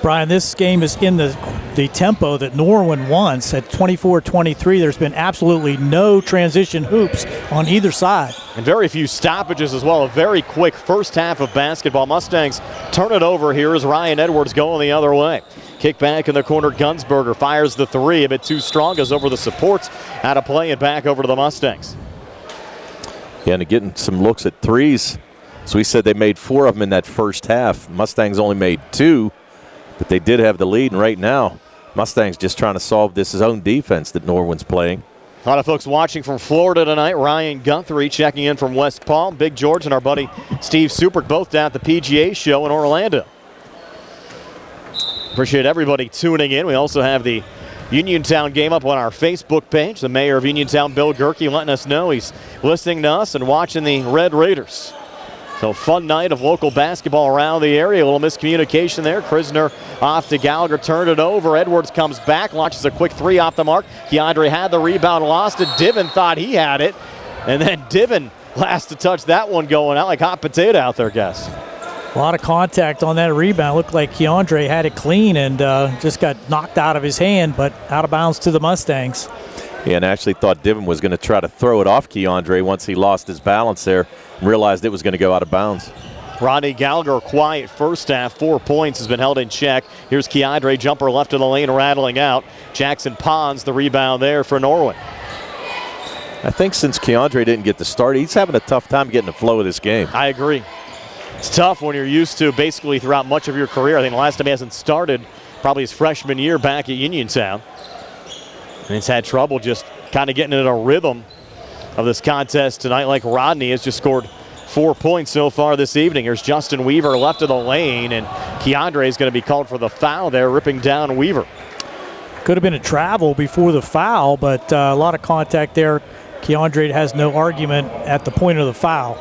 Brian, this game is in the tempo that Norwin wants at 24-23. There's been absolutely no transition hoops on either side. And very few stoppages as well. A very quick first half of basketball. Mustangs turn it over here as Ryan Edwards going the other way. Kick back in the corner, Gunsberger fires the three, a bit too strong, goes over the supports, out of play and back over to the Mustangs. Yeah, and getting some looks at threes. So we said they made 4 of them in that first half. Mustangs only made 2. But they did have the lead, and right now, Mustangs just trying to solve this zone defense that Norwin's playing. A lot of folks watching from Florida tonight. Ryan Guthrie checking in from West Palm. Big George and our buddy Steve Supert both down at the PGA show in Orlando. Appreciate everybody tuning in. We also have the Uniontown game up on our Facebook page. The mayor of Uniontown, Bill Gerke, letting us know he's listening to us and watching the Red Raiders. So fun night of local basketball around the area. A little miscommunication there. Krisner off to Gallagher, turned it over. Edwards comes back, launches a quick three off the mark. Keandre had the rebound, lost it. Diven thought he had it. And then Diven last to touch that one, going out like hot potato out there, guys. A lot of contact on that rebound. Looked like Keandre had it clean and just got knocked out of his hand, but out of bounds to the Mustangs. Yeah, and actually thought Diven was going to try to throw it off Keandre once he lost his balance there and realized it was going to go out of bounds. Rodney Gallagher, quiet first half, 4 points, has been held in check. Here's Keandre, jumper left of the lane, rattling out. Jackson Pons, the rebound there for Norwin. I think since Keandre didn't get the start, he's having a tough time getting the flow of this game. I agree. It's tough when you're used to basically throughout much of your career. I think the last time he hasn't started probably his freshman year back at Uniontown. And he's had trouble just kind of getting in a rhythm of this contest tonight, like Rodney has just scored 4 points so far this evening. Here's Justin Weaver left of the lane, and Keandre is going to be called for the foul there, ripping down Weaver. Could have been a travel before the foul, but a lot of contact there. Keandre has no argument at the point of the foul.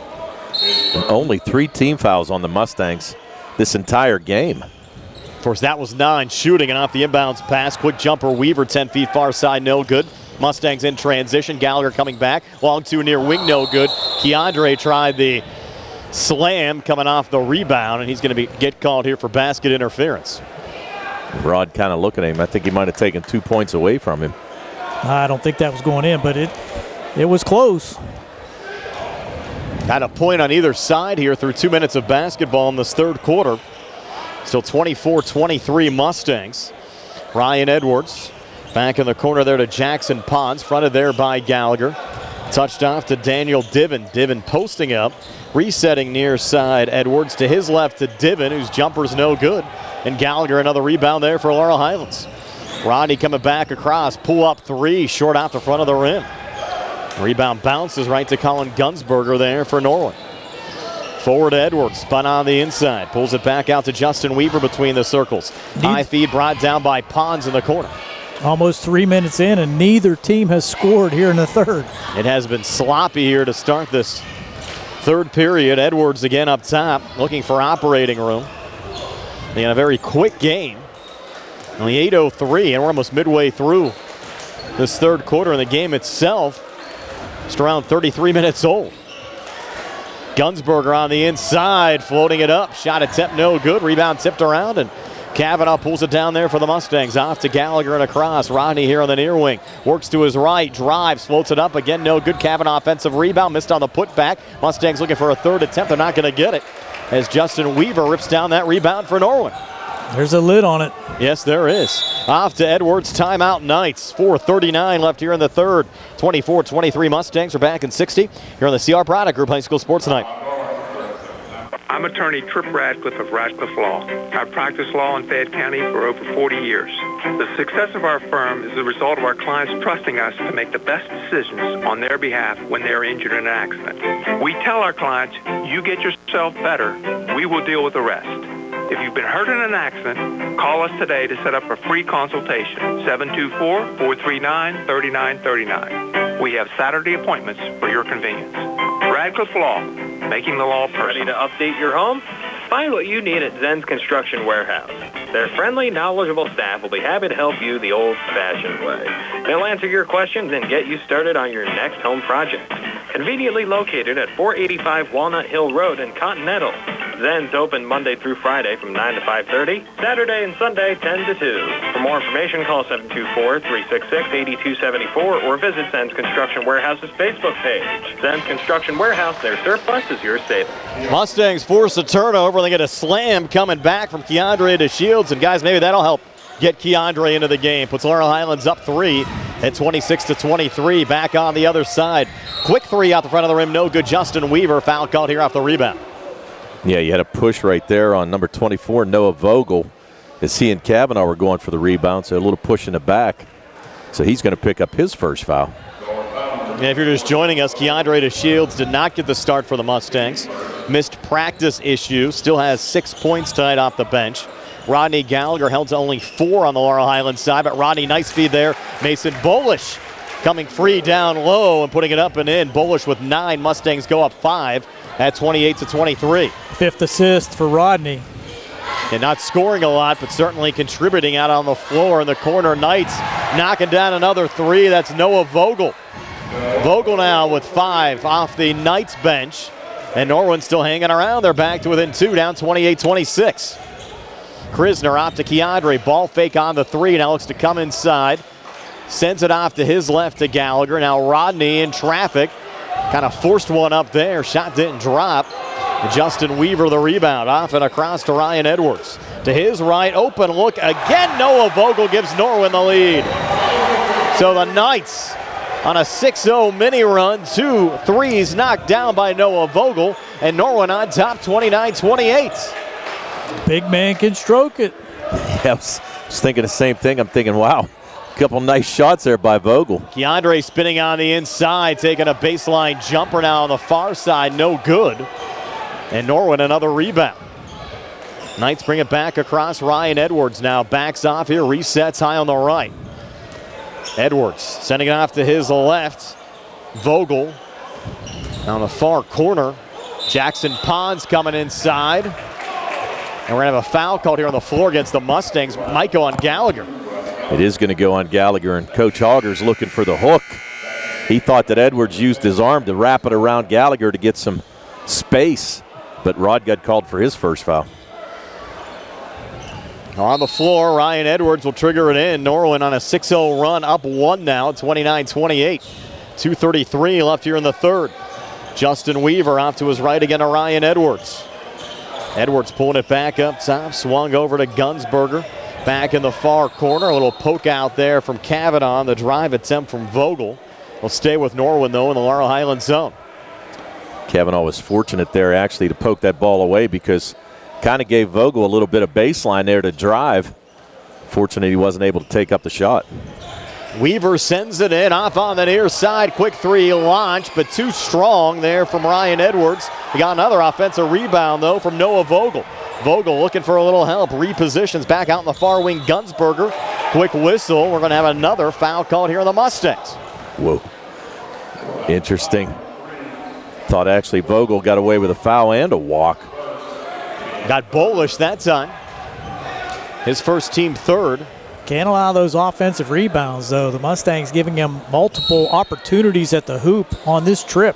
And only 3 team fouls on the Mustangs this entire game. Of course, that was 9 shooting, and off the inbounds pass. Quick jumper, Weaver, 10 feet far side, no good. Mustangs in transition. Gallagher coming back. Long two near wing, no good. Keandre tried the slam coming off the rebound, and he's going to get called here for basket interference. Rod kind of looking at him. I think he might have taken 2 points away from him. I don't think that was going in, but it was close. Got a point on either side here through 2 minutes of basketball in this third quarter. Still 24-23 Mustangs. Ryan Edwards back in the corner there to Jackson Pons, fronted there by Gallagher. Touched off to Daniel Diven. Diven posting up, resetting near side. Edwards to his left to Diven, whose jumper's no good. And Gallagher, another rebound there for Laurel Highlands. Rodney coming back across, pull up three, short off the front of the rim. Rebound bounces right to Colin Gunsberger there for Norwin. Forward Edwards, spun on the inside, pulls it back out to Justin Weaver between the circles. High feed brought down by Pons in the corner. Almost 3 minutes in, and neither team has scored here in the third. It has been sloppy here to start this third period. Edwards again up top, looking for operating room. They had a very quick game. Only 8:03, and we're almost midway through this third quarter, and the game itself just around 33 minutes old. Gunsberger on the inside, floating it up. Shot attempt no good. Rebound tipped around, and Kavanaugh pulls it down there for the Mustangs. Off to Gallagher and across. Rodney here on the near wing. Works to his right, drives, floats it up. Again, no good. Kavanaugh offensive rebound. Missed on the putback. Mustangs looking for a third attempt. They're not going to get it as Justin Weaver rips down that rebound for Norwin. There's a lid on it. Yes, there is. Off to Edwards. Timeout Knights. 4:39 left here in the third. 24-23 Mustangs are back in 60 here on the CR Product Group High School Sports Night. I'm attorney Trip Radcliffe of Radcliffe Law. I've practiced law in Fayette County for over 40 years. The success of our firm is the result of our clients trusting us to make the best decisions on their behalf when they're injured in an accident. We tell our clients, you get yourself better, we will deal with the rest. If you've been hurt in an accident, call us today to set up a free consultation, 724-439-3939. We have Saturday appointments for your convenience. Radcliffe Law, making the law personal. Ready to update your home? Find what you need at Zen's Construction Warehouse. Their friendly, knowledgeable staff will be happy to help you the old-fashioned way. They'll answer your questions and get you started on your next home project. Conveniently located at 485 Walnut Hill Road in Continental. Zen's open Monday through Friday from 9 to 5:30, Saturday and Sunday 10 to 2. For more information, call 724-366-8274 or visit Zen's Construction Warehouse's Facebook page. Zen's Construction Warehouse, their surplus is your savings. Mustangs force a turnover. They get a slam coming back from Keandre to Shields, and guys, maybe that'll help get Keandre into the game. Puts Laurel Highlands up 3 at 26-23. Back on the other side. Quick three out the front of the rim, no good. Justin Weaver, foul called here off the rebound. Yeah, you had a push right there on number 24, Noah Vogel, as he and Kavanaugh were going for the rebound, so a little push in the back. So he's going to pick up his first foul. And if you're just joining us, Keandre DeShields did not get the start for the Mustangs. Missed practice issue, still has 6 points tonight off the bench. Rodney Gallagher held to only 4 on the Laurel Highlands side, but Rodney, nice feed there. Mason Bolish coming free down low and putting it up and in. Bolish with 9, Mustangs go up 5 at 28-23. Fifth assist for Rodney. And not scoring a lot, but certainly contributing out on the floor in the corner. Knights knocking down another 3. That's Noah Vogel. Vogel now with 5 off the Knights bench. And Norwin still hanging around. They're back to within 2, down 28-26. Krisner off to Keandre. Ball fake on the 3. Now looks to come inside. Sends it off to his left to Gallagher. Now Rodney in traffic. Kind of forced one up there. Shot didn't drop. Justin Weaver the rebound. Off and across to Ryan Edwards. To his right, open look again. Noah Vogel gives Norwin the lead. So the Knights on a 6-0 mini run. 2 threes knocked down by Noah Vogel. And Norwin on top 29-28. Big man can stroke it. Yeah, I was thinking the same thing. I'm thinking, wow. Couple nice shots there by Vogel. Keandre spinning on the inside, taking a baseline jumper now on the far side, no good. And Norwin another rebound. Knights bring it back across. Ryan Edwards now backs off here, resets high on the right. Edwards sending it off to his left. Vogel on the far corner. Jackson Pons coming inside. And we're going to have a foul called here on the floor against the Mustangs. Might go on Gallagher. It is going to go on Gallagher, and Coach Hogger's looking for the hook. He thought that Edwards used his arm to wrap it around Gallagher to get some space, but Rod got called for his first foul. On the floor, Ryan Edwards will trigger it in. Norwin on a 6-0 run, up 1 now, 29-28. 2:33 left here in the third. Justin Weaver off to his right again to Ryan Edwards. Edwards pulling it back up top, swung over to Gunsberger. Back in the far corner, a little poke out there from Kavanaugh on the drive attempt from Vogel. will stay with Norwin, though, in the Laurel Highlands zone. Kavanaugh was fortunate there, actually, to poke that ball away because kind of gave Vogel a little bit of baseline there to drive. Fortunate he wasn't able to take up the shot. Weaver sends it in, off on the near side. Quick three launch, but too strong there from Ryan Edwards. He got another offensive rebound, though, from Noah Vogel. Vogel looking for a little help, repositions back out in the far wing. Gunsberger, quick whistle. We're going to have another foul called here on the Mustangs. Whoa. Interesting. Thought actually Vogel got away with a foul and a walk. Got bullish that time. His first team third. Can't allow those offensive rebounds, though. The Mustangs giving him multiple opportunities at the hoop on this trip.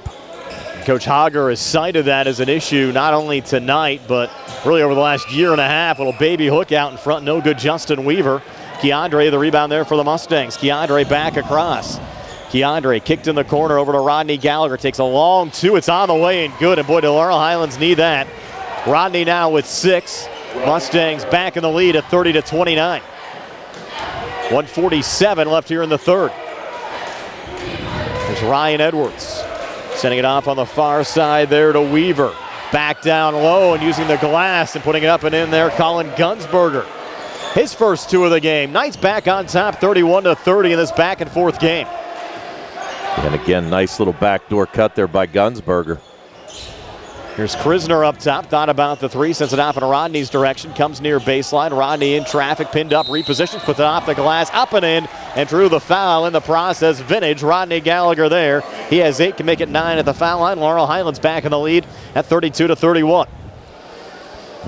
Coach Hager has cited that as an issue not only tonight, but really over the last year and a half. Little baby hook out in front, no good. Justin Weaver. Keandre, the rebound there for the Mustangs. Keandre back across. Keandre kicked in the corner over to Rodney Gallagher. Takes a long two. It's on the way and good. And boy, the Laurel Highlands need that. Rodney now with 6. Mustangs back in the lead at 30-29. 1:47 left here in the third. There's Ryan Edwards sending it off on the far side there to Weaver. Back down low and using the glass and putting it up and in there, Colin Gunsberger. His first 2 of the game. Knights back on top, 31-30 in this back and forth game. And again, nice little backdoor cut there by Gunsberger. Here's Krisner up top, thought about the 3, sends it off in Rodney's direction, comes near baseline. Rodney in traffic, pinned up, repositions, puts it off the glass, up and in, and drew the foul in the process. Vintage Rodney Gallagher there. He has 8, can make it 9 at the foul line. Laurel Highlands back in the lead at 32-31. I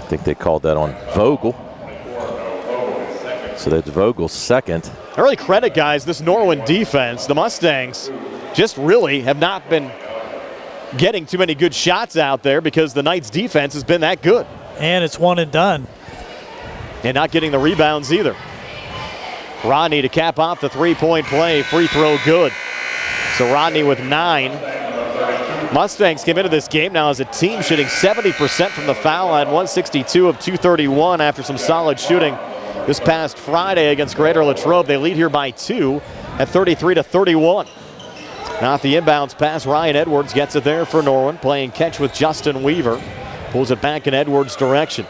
think they called that on Vogel. So that's Vogel's second. I really credit, guys, this Norwin defense. The Mustangs just really have not been getting too many good shots out there because the Knights defense has been that good. And it's one and done. And not getting the rebounds either. Rodney to cap off the 3-point play. Free throw good. So Rodney with 9. Mustangs came into this game now as a team shooting 70% from the foul line, 162 of 231 after some solid shooting this past Friday against Greater Latrobe. They lead here by 2 at 33-31. Off the inbounds pass, Ryan Edwards gets it there for Norwin, playing catch with Justin Weaver. Pulls it back in Edwards' direction.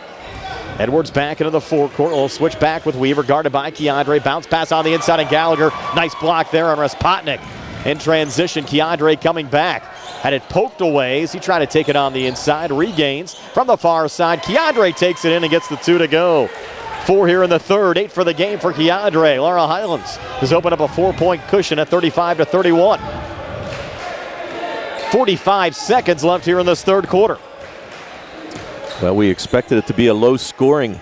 Edwards back into the forecourt. A little switch back with Weaver, guarded by Keandre. Bounce pass on the inside, and Gallagher. Nice block there on Respotnik. In transition, Keandre coming back. Had it poked away as he tried to take it on the inside. Regains from the far side. Keandre takes it in and gets the 2 to go. 4 here in the third, 8 for the game for Keandre. Laurel Highlands has opened up a 4-point cushion at 35-31. 45 seconds left here in this third quarter. Well, we expected it to be a low-scoring,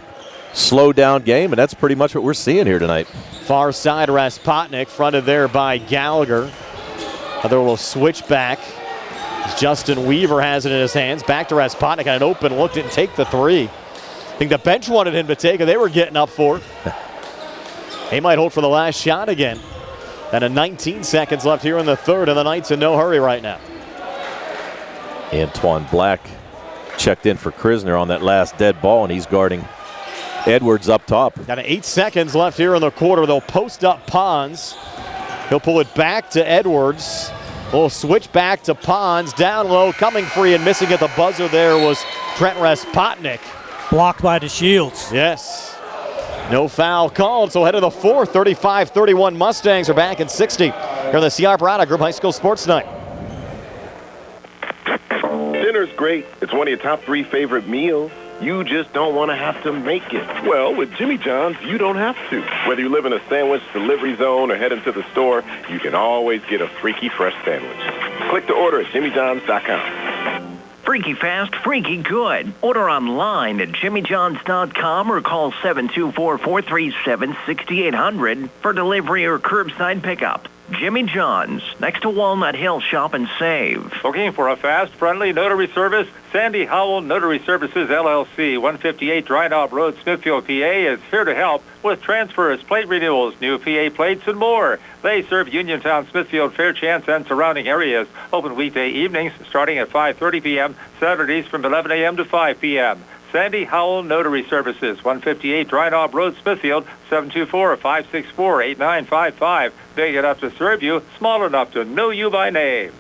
slow-down game, and that's pretty much what we're seeing here tonight. Far side, Respotnik, fronted there by Gallagher. Another little switch back. Justin Weaver has it in his hands. Back to Respotnik, got an open look, didn't take the 3. I think the bench wanted him to take it. They were getting up for it. He might hold for the last shot again. And 19 seconds left here in the third, and the Knights in no hurry right now. Antoine Black checked in for Krisner on that last dead ball, and he's guarding Edwards up top. Got 8 seconds left here in the quarter. They'll post up Pons. He'll pull it back to Edwards. We'll switch back to Pons. Down low, coming free and missing at the buzzer there was Trent Respotnik. Blocked by DeShields. Yes. No foul called, so head of the fourth, 35-31 Mustangs are back in 60 here on the C.R. Parada Group High School Sports Night. Dinner's great. It's one of your top 3 favorite meals. You just don't want to have to make it. Well, with Jimmy John's, you don't have to. Whether you live in a sandwich delivery zone or head into the store, you can always get a freaky fresh sandwich. Click to order at jimmyjohns.com. Freaky fast, freaky good. Order online at jimmyjohns.com or call 724-437-6800 for delivery or curbside pickup. Jimmy John's, next to Walnut Hill. Shop and save. Looking for a fast, friendly notary service? Sandy Howell Notary Services, LLC, 158 Dry Knob Road, Smithfield, PA, is here to help with transfers, plate renewals, new PA plates, and more. They serve Uniontown, Smithfield, Fairchance, and surrounding areas. Open weekday evenings starting at 5:30 p.m., Saturdays from 11 a.m. to 5 p.m. Sandy Howell Notary Services, 158 Dry Knob Road, Smithfield, 724-564-8955. Big enough to serve you, small enough to know you by name.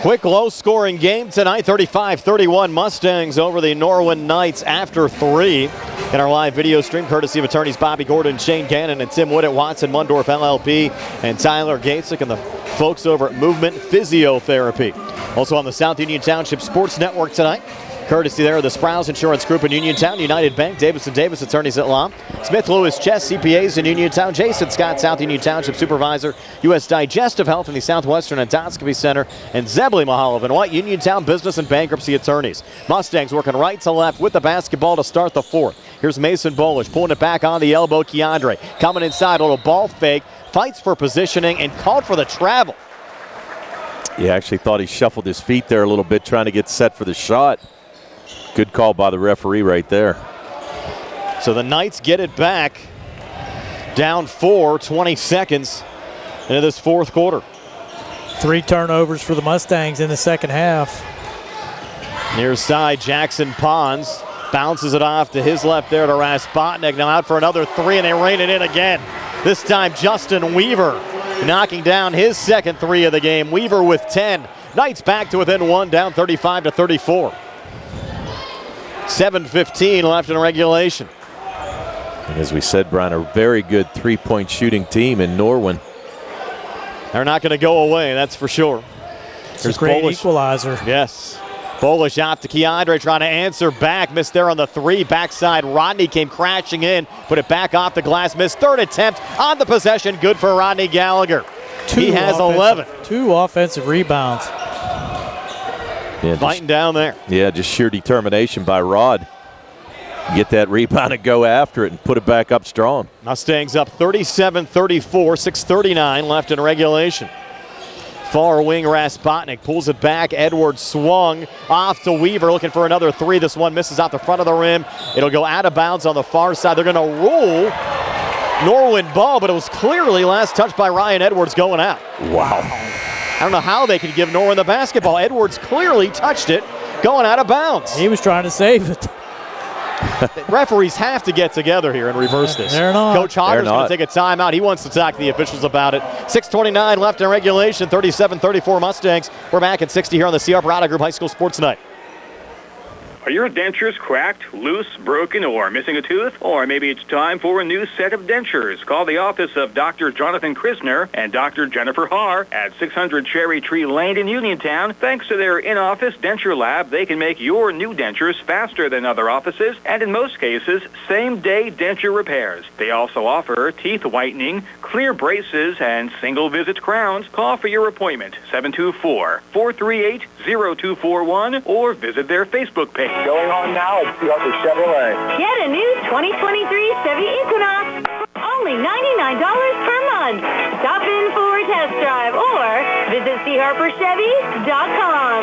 Quick, low-scoring game tonight, 35-31 Mustangs over the Norwin Knights after 3. In our live video stream, courtesy of attorneys Bobby Gordon, Shane Gannon, and Tim Witt at Watson, Mundorff, LLP, and Tyler Gatesick, and the folks over at Movement Physiotherapy. Also on the South Union Township Sports Network tonight, courtesy there of the Sprouse Insurance Group in Uniontown, United Bank, Davis & Davis attorneys at law, Smith Lewis Chess CPAs in Uniontown, Jason Scott, South Union Township Supervisor, U.S. Digestive Health in the Southwestern Endoscopy Center, and Zebly Mahaloff and White, Uniontown Business and Bankruptcy attorneys. Mustangs working right to left with the basketball to start the fourth. Here's Mason Bolish pulling it back on the elbow. Keandre coming inside, a little ball fake, fights for positioning, and called for the travel. He actually thought he shuffled his feet there a little bit, trying to get set for the shot. Good call by the referee right there. So the Knights get it back. Down 4, 20 seconds into this fourth quarter. 3 turnovers for the Mustangs in the second half. Near side, Jackson Pons bounces it off to his left there to Raspotnik. Now out for another 3, and they rain it in again. This time Justin Weaver knocking down his second 3 of the game. Weaver with 10. Knights back to within 1, down 35-34. 7:15 left in regulation. And as we said, Brian, a very good three-point shooting team in Norwin. They're not going to go away, that's for sure. There's a great equalizer. Yes. Bolish off to Keandre, trying to answer back. Missed there on the 3. Backside, Rodney came crashing in. Put it back off the glass. Missed. Third attempt on the possession. Good for Rodney Gallagher. He has 11. 2 offensive rebounds. Yeah, fighting down there. Yeah, just sheer determination by Rod. Get that rebound and go after it and put it back up strong. Mustangs up 37-34, 6:39 left in regulation. Far wing Raspotnik pulls it back. Edwards swung off to Weaver, looking for another 3. This one misses out the front of the rim. It'll go out of bounds on the far side. They're going to rule Norwin ball, but it was clearly last touched by Ryan Edwards going out. Wow. I don't know how they could give Norwin the basketball. Edwards clearly touched it, going out of bounds. He was trying to save it. Referees have to get together here and reverse this. They're not. Coach Hogger's going to take a timeout. He wants to talk to the officials about it. 6:29 left in regulation, 37-34 Mustangs. We're back at 60 here on the CR Parada Group High School Sports Night. Are your dentures cracked, loose, broken, or missing a tooth? Or maybe it's time for a new set of dentures. Call the office of Dr. Jonathan Krisner and Dr. Jennifer Haar at 600 Cherry Tree Lane in Uniontown. Thanks to their in-office denture lab, they can make your new dentures faster than other offices, and in most cases, same-day denture repairs. They also offer teeth whitening, clear braces, and single-visit crowns. Call for your appointment, 724-438-0241, or visit their Facebook page. Going on now at Chevrolet. Get a new 2023 Chevy Equinox for only $99 per month. Stop in for a test drive or visit charperchevy.com.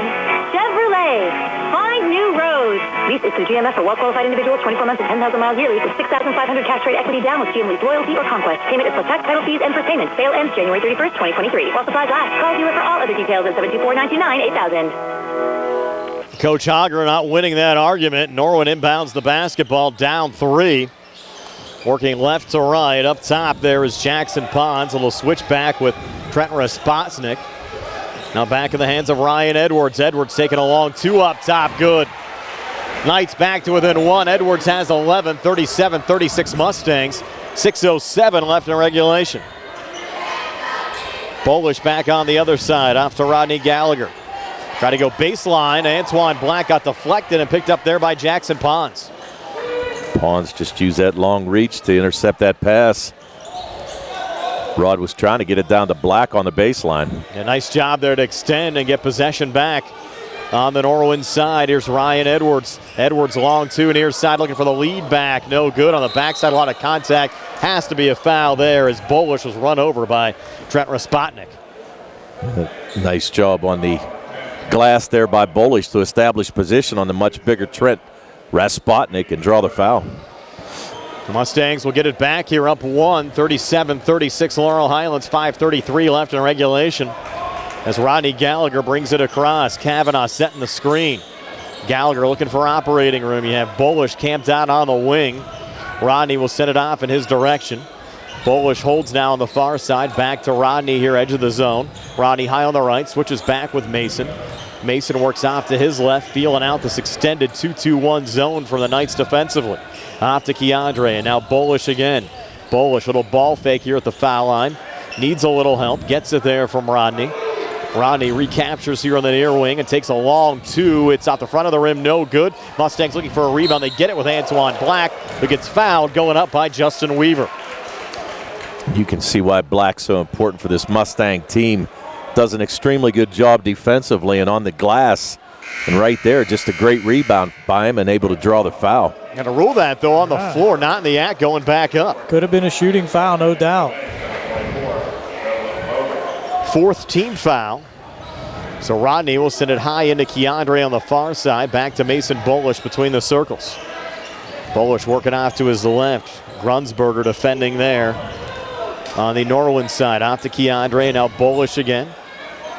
Chevrolet. Find new roads. Lease is through GMF for well-qualified individuals, 24 months and 10,000 miles yearly with 6,500 cash rate equity down with GM Lease loyalty or conquest. Payment is plus tax, title fees, and first payment. Sale ends January 31st, 2023. While supplies last. Call dealer for all other details at 724-99-8000. Coach Hogger not winning that argument. Norwin inbounds the basketball, down 3. Working left to right. Up top there is Jackson Pons. A little switch back with Trent Raspotnik. Now back in the hands of Ryan Edwards. Edwards taking a long 2 up top. Good. Knights back to within 1. Edwards has 11. 37-36 Mustangs. 6:07 left in regulation. Bolish back on the other side. Off to Rodney Gallagher. Try to go baseline. Antoine Black got deflected and picked up there by Jackson Pons. Pons just used that long reach to intercept that pass. Rod was trying to get it down to Black on the baseline. A nice job there to extend and get possession back on the Norwin side. Here's Ryan Edwards. Edwards long 2 near side looking for the lead back. No good on the backside. A lot of contact. Has to be a foul there as Bolish was run over by Trent Raspotnik. Nice job on the glass there by Bolish to establish position on the much bigger Trent Raspotnik and draw the foul. The Mustangs will get it back here up 1, 37-36 Laurel Highlands, 5:33 left in regulation. As Rodney Gallagher brings it across, Kavanaugh setting the screen. Gallagher looking for operating room. You have Bolish camped out on the wing. Rodney will send it off in his direction. Bolish holds now on the far side. Back to Rodney here, edge of the zone. Rodney high on the right, switches back with Mason. Mason works off to his left, feeling out this extended 2-2-1 zone from the Knights defensively. Off to Keandre, and now Bolish again. Bolish, little ball fake here at the foul line. Needs a little help, gets it there from Rodney. Rodney recaptures here on the near wing and takes a long two. It's out the front of the rim, no good. Mustangs looking for a rebound. They get it with Antoine Black, who gets fouled going up by Justin Weaver. You can see why Black's so important for this Mustang team. Does an extremely good job defensively and on the glass. And right there, just a great rebound by him and able to draw the foul. Going to rule that, though, on the floor, not in the act, going back up. Could have been a shooting foul, no doubt. Fourth team foul. So Rodney will send it high into Keandre on the far side. Back to Mason Bolish between the circles. Bolish working off to his left. Grunsberger defending there on the Norwin side. Off to Keandre, now Bolish again.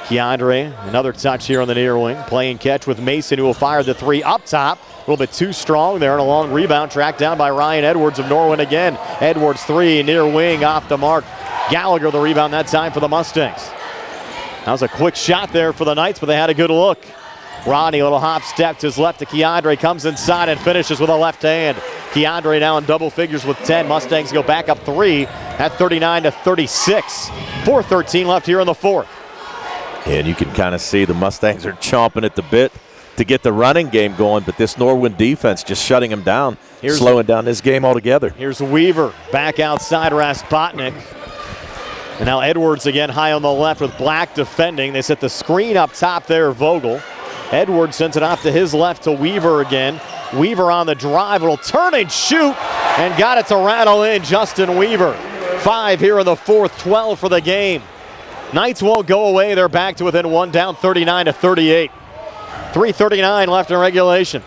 Keandre, another touch here on the near wing. Playing catch with Mason, who will fire the three up top. A little bit too strong there, and a long rebound tracked down by Ryan Edwards of Norwin again. Edwards three, near wing, off the mark. Gallagher the rebound that time for the Mustangs. That was a quick shot there for the Knights, but they had a good look. Rodney, a little hop step to his left to Keandre, comes inside and finishes with a left hand. Keandre now in double figures with 10. Mustangs go back up 3 at 39-36. 4:13 left here in the fourth. And you can kind of see the Mustangs are chomping at the bit to get the running game going, but this Norwin defense just shutting them down, slowing down this game altogether. Here's Weaver back outside Raspotnik. And now Edwards again high on the left with Black defending. They set the screen up top there, Vogel. Edwards sends it off to his left to Weaver again. Weaver on the drive, will turn and shoot, and got it to rattle in Justin Weaver. 5 here in the fourth, 12 for the game. Knights won't go away, they're back to within 1, down 39-38. 3:39 left in regulation.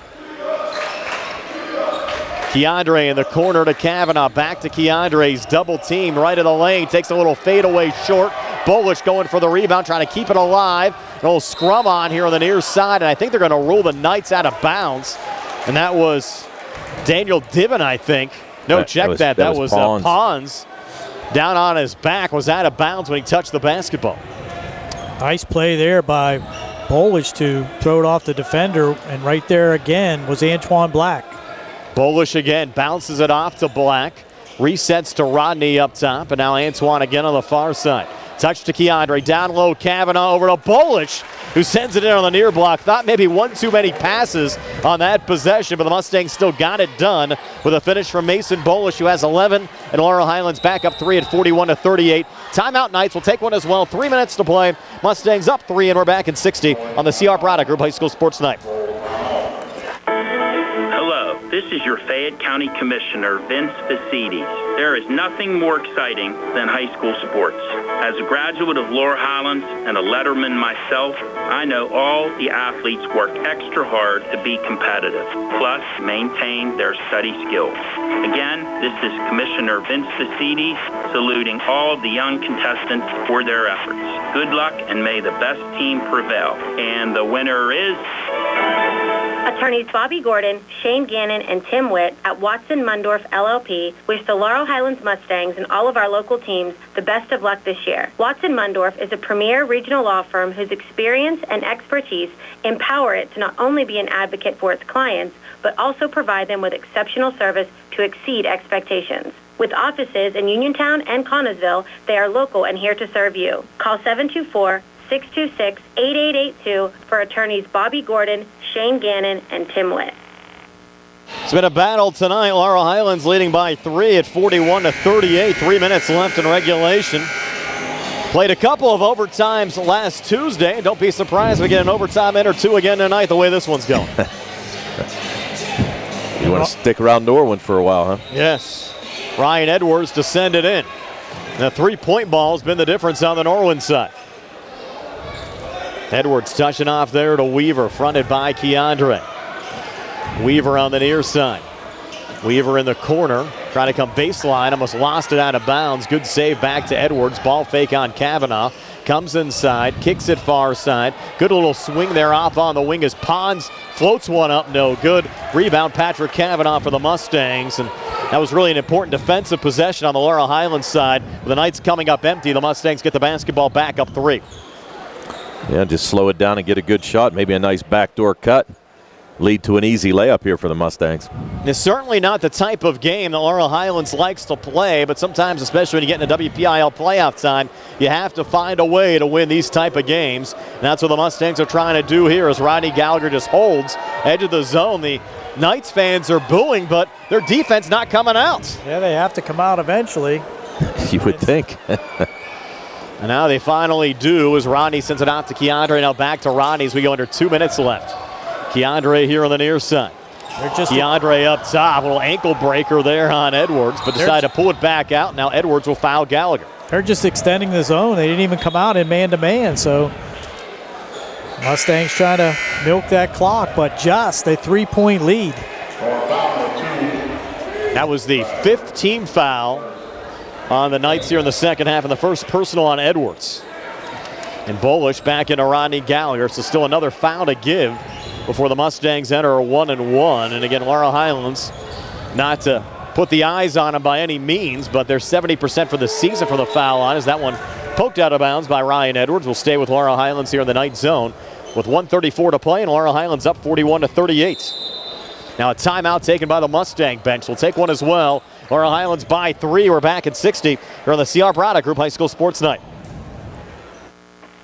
Keandre in the corner to Kavanaugh, back to Keandre's double team right of the lane, takes a little fadeaway short. Bolish going for the rebound, trying to keep it alive. An old scrum on here on the near side, and I think they're going to rule the Knights out of bounds. And that was Daniel Diven, I think. No, check that. That was Pons. Down on his back, was out of bounds when he touched the basketball. Nice play there by Bolish to throw it off the defender, and right there again was Antoine Black. Bolish again bounces it off to Black, resets to Rodney up top, and now Antoine again on the far side. Touch to Keandre, down low, Kavanaugh over to Bolish, who sends it in on the near block. Thought maybe one too many passes on that possession, but the Mustangs still got it done with a finish from Mason Bolish, who has 11, and Laurel Highlands back up 3 at 41-38. Timeout, Knights will take one as well. 3 minutes to play. Mustangs up 3, and we're back in 60 on the CR Product Group High School Sports Night. This is your Fayette County Commissioner, Vince Facides. There is nothing more exciting than high school sports. As a graduate of Laurel Highlands and a letterman myself, I know all the athletes work extra hard to be competitive, plus maintain their study skills. Again, this is Commissioner Vince Facides saluting all of the young contestants for their efforts. Good luck, and may the best team prevail. And the winner is... Attorneys Bobby Gordon, Shane Gannon, and Tim Witt at Watson Mundorff LLP wish the Laurel Highlands Mustangs and all of our local teams the best of luck this year. Watson Mundorff is a premier regional law firm whose experience and expertise empower it to not only be an advocate for its clients, but also provide them with exceptional service to exceed expectations. With offices in Uniontown and Connellsville, they are local and here to serve you. Call 724-626-8882 for attorneys Bobby Gordon, Shane Gannon, and Tim Witt. It's been a battle tonight. Laurel Highlands leading by 3 at 41-38. 3 minutes left in regulation. Played a couple of overtimes last Tuesday. Don't be surprised if we get an overtime in or two again tonight, the way this one's going. You want to stick around Norwin for a while, huh? Yes. Ryan Edwards to send it in. The three-point ball has been the difference on the Norwin side. Edwards touching off there to Weaver, fronted by Keandre. Weaver on the near side. Weaver in the corner, trying to come baseline, almost lost it out of bounds. Good save back to Edwards. Ball fake on Kavanaugh. Comes inside, kicks it far side. Good little swing there off on the wing as Pons floats one up, no good. Rebound, Patrick Cavanaugh for the Mustangs. And that was really an important defensive possession on the Laurel Highlands side. With the Knights coming up empty, the Mustangs get the basketball back up 3. Yeah, just slow it down and get a good shot. Maybe a nice backdoor cut. Lead to an easy layup here for the Mustangs. It's certainly not the type of game that Laurel Highlands likes to play, but sometimes, especially when you get into WPIAL playoff time, you have to find a way to win these type of games. And that's what the Mustangs are trying to do here as Rodney Gallagher just holds edge of the zone. The Knights fans are booing, but their defense not coming out. Yeah, they have to come out eventually. You would think. And now they finally do as Rodney sends it out to Keandre. Now back to Rodney as we go under 2 minutes left. Keandre here on the near side. Keandre up top. A little ankle breaker there on Edwards, but decided to pull it back out. Now Edwards will foul Gallagher. They're just extending the zone. They didn't even come out in man-to-man, so Mustangs trying to milk that clock, but just a 3-point lead. That was the 5th team foul on the Knights here in the second half, and the first personal on Edwards. And Bolish back into Rodney Gallagher, so still another foul to give before the Mustangs enter a 1-1. And again, Laurel Highlands, not to put the eyes on them by any means, but they're 70% for the season for the foul line as that one poked out of bounds by Ryan Edwards. Will stay with Laurel Highlands here in the night zone with 1:34 to play, and Laurel Highlands up 41-38. Now a timeout taken by the Mustang bench. We'll take one as well. Laurel Highlands by 3. We're back at 60 here on the CR Product Group High School Sports Night.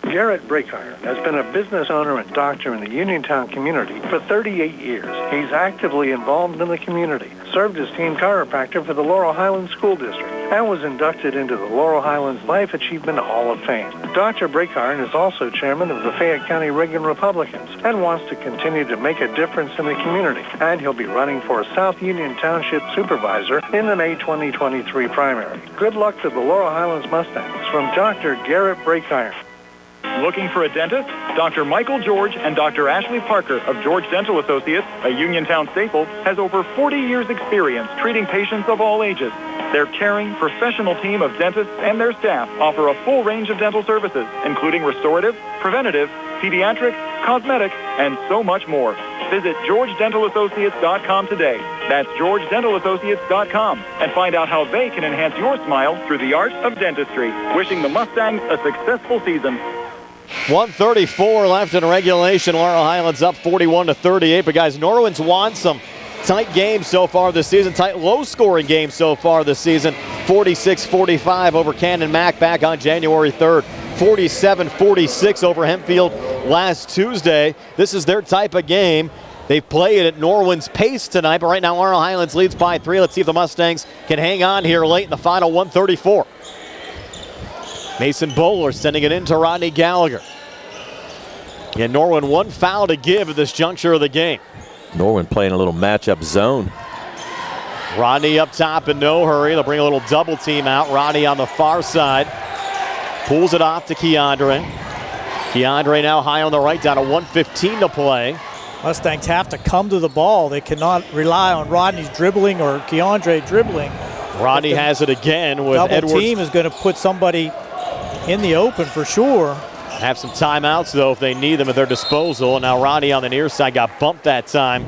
Garrett Breakiron has been a business owner and doctor in the Uniontown community for 38 years. He's actively involved in the community, served as team chiropractor for the Laurel Highlands School District, and was inducted into the Laurel Highlands Life Achievement Hall of Fame. Dr. Breakiron is also chairman of the Fayette County Reagan Republicans and wants to continue to make a difference in the community. And he'll be running for South Union Township Supervisor in the May 2023 primary. Good luck to the Laurel Highlands Mustangs from Dr. Garrett Breakiron. Looking for a dentist? Dr. Michael George and Dr. Ashley Parker of George Dental Associates, a Uniontown staple, has over 40 years experience treating patients of all ages. Their caring, professional team of dentists and their staff offer a full range of dental services, including restorative, preventative, pediatric, cosmetic, and so much more. Visit GeorgeDentalAssociates.com today. That's GeorgeDentalAssociates.com and find out how they can enhance your smile through the art of dentistry. Wishing the Mustangs a successful season. 1:34 left in regulation. Laurel Highlands up 41-38. But guys, Norwin's won some tight games so far this season. Tight, low-scoring games so far this season. 46-45 over Cannon Mac back on January 3rd. 47-46 over Hempfield last Tuesday. This is their type of game. They've played at Norwin's pace tonight, but right now Laurel Highlands leads by 3. Let's see if the Mustangs can hang on here late in the final 1:34. Mason Bowler sending it into Rodney Gallagher. And Norwin one foul to give at this juncture of the game. Norwin playing a little matchup zone. Rodney up top in no hurry. They'll bring a little double team out. Rodney on the far side. Pulls it off to Keandre. Keandre now high on the right, down to 1:15 to play. Mustangs have to come to the ball. They cannot rely on Rodney's dribbling or Keandre dribbling. Rodney has it again with double Edwards. Team is going to put somebody in the open for sure. Have some timeouts, though, if they need them at their disposal. And now Rodney on the near side got bumped that time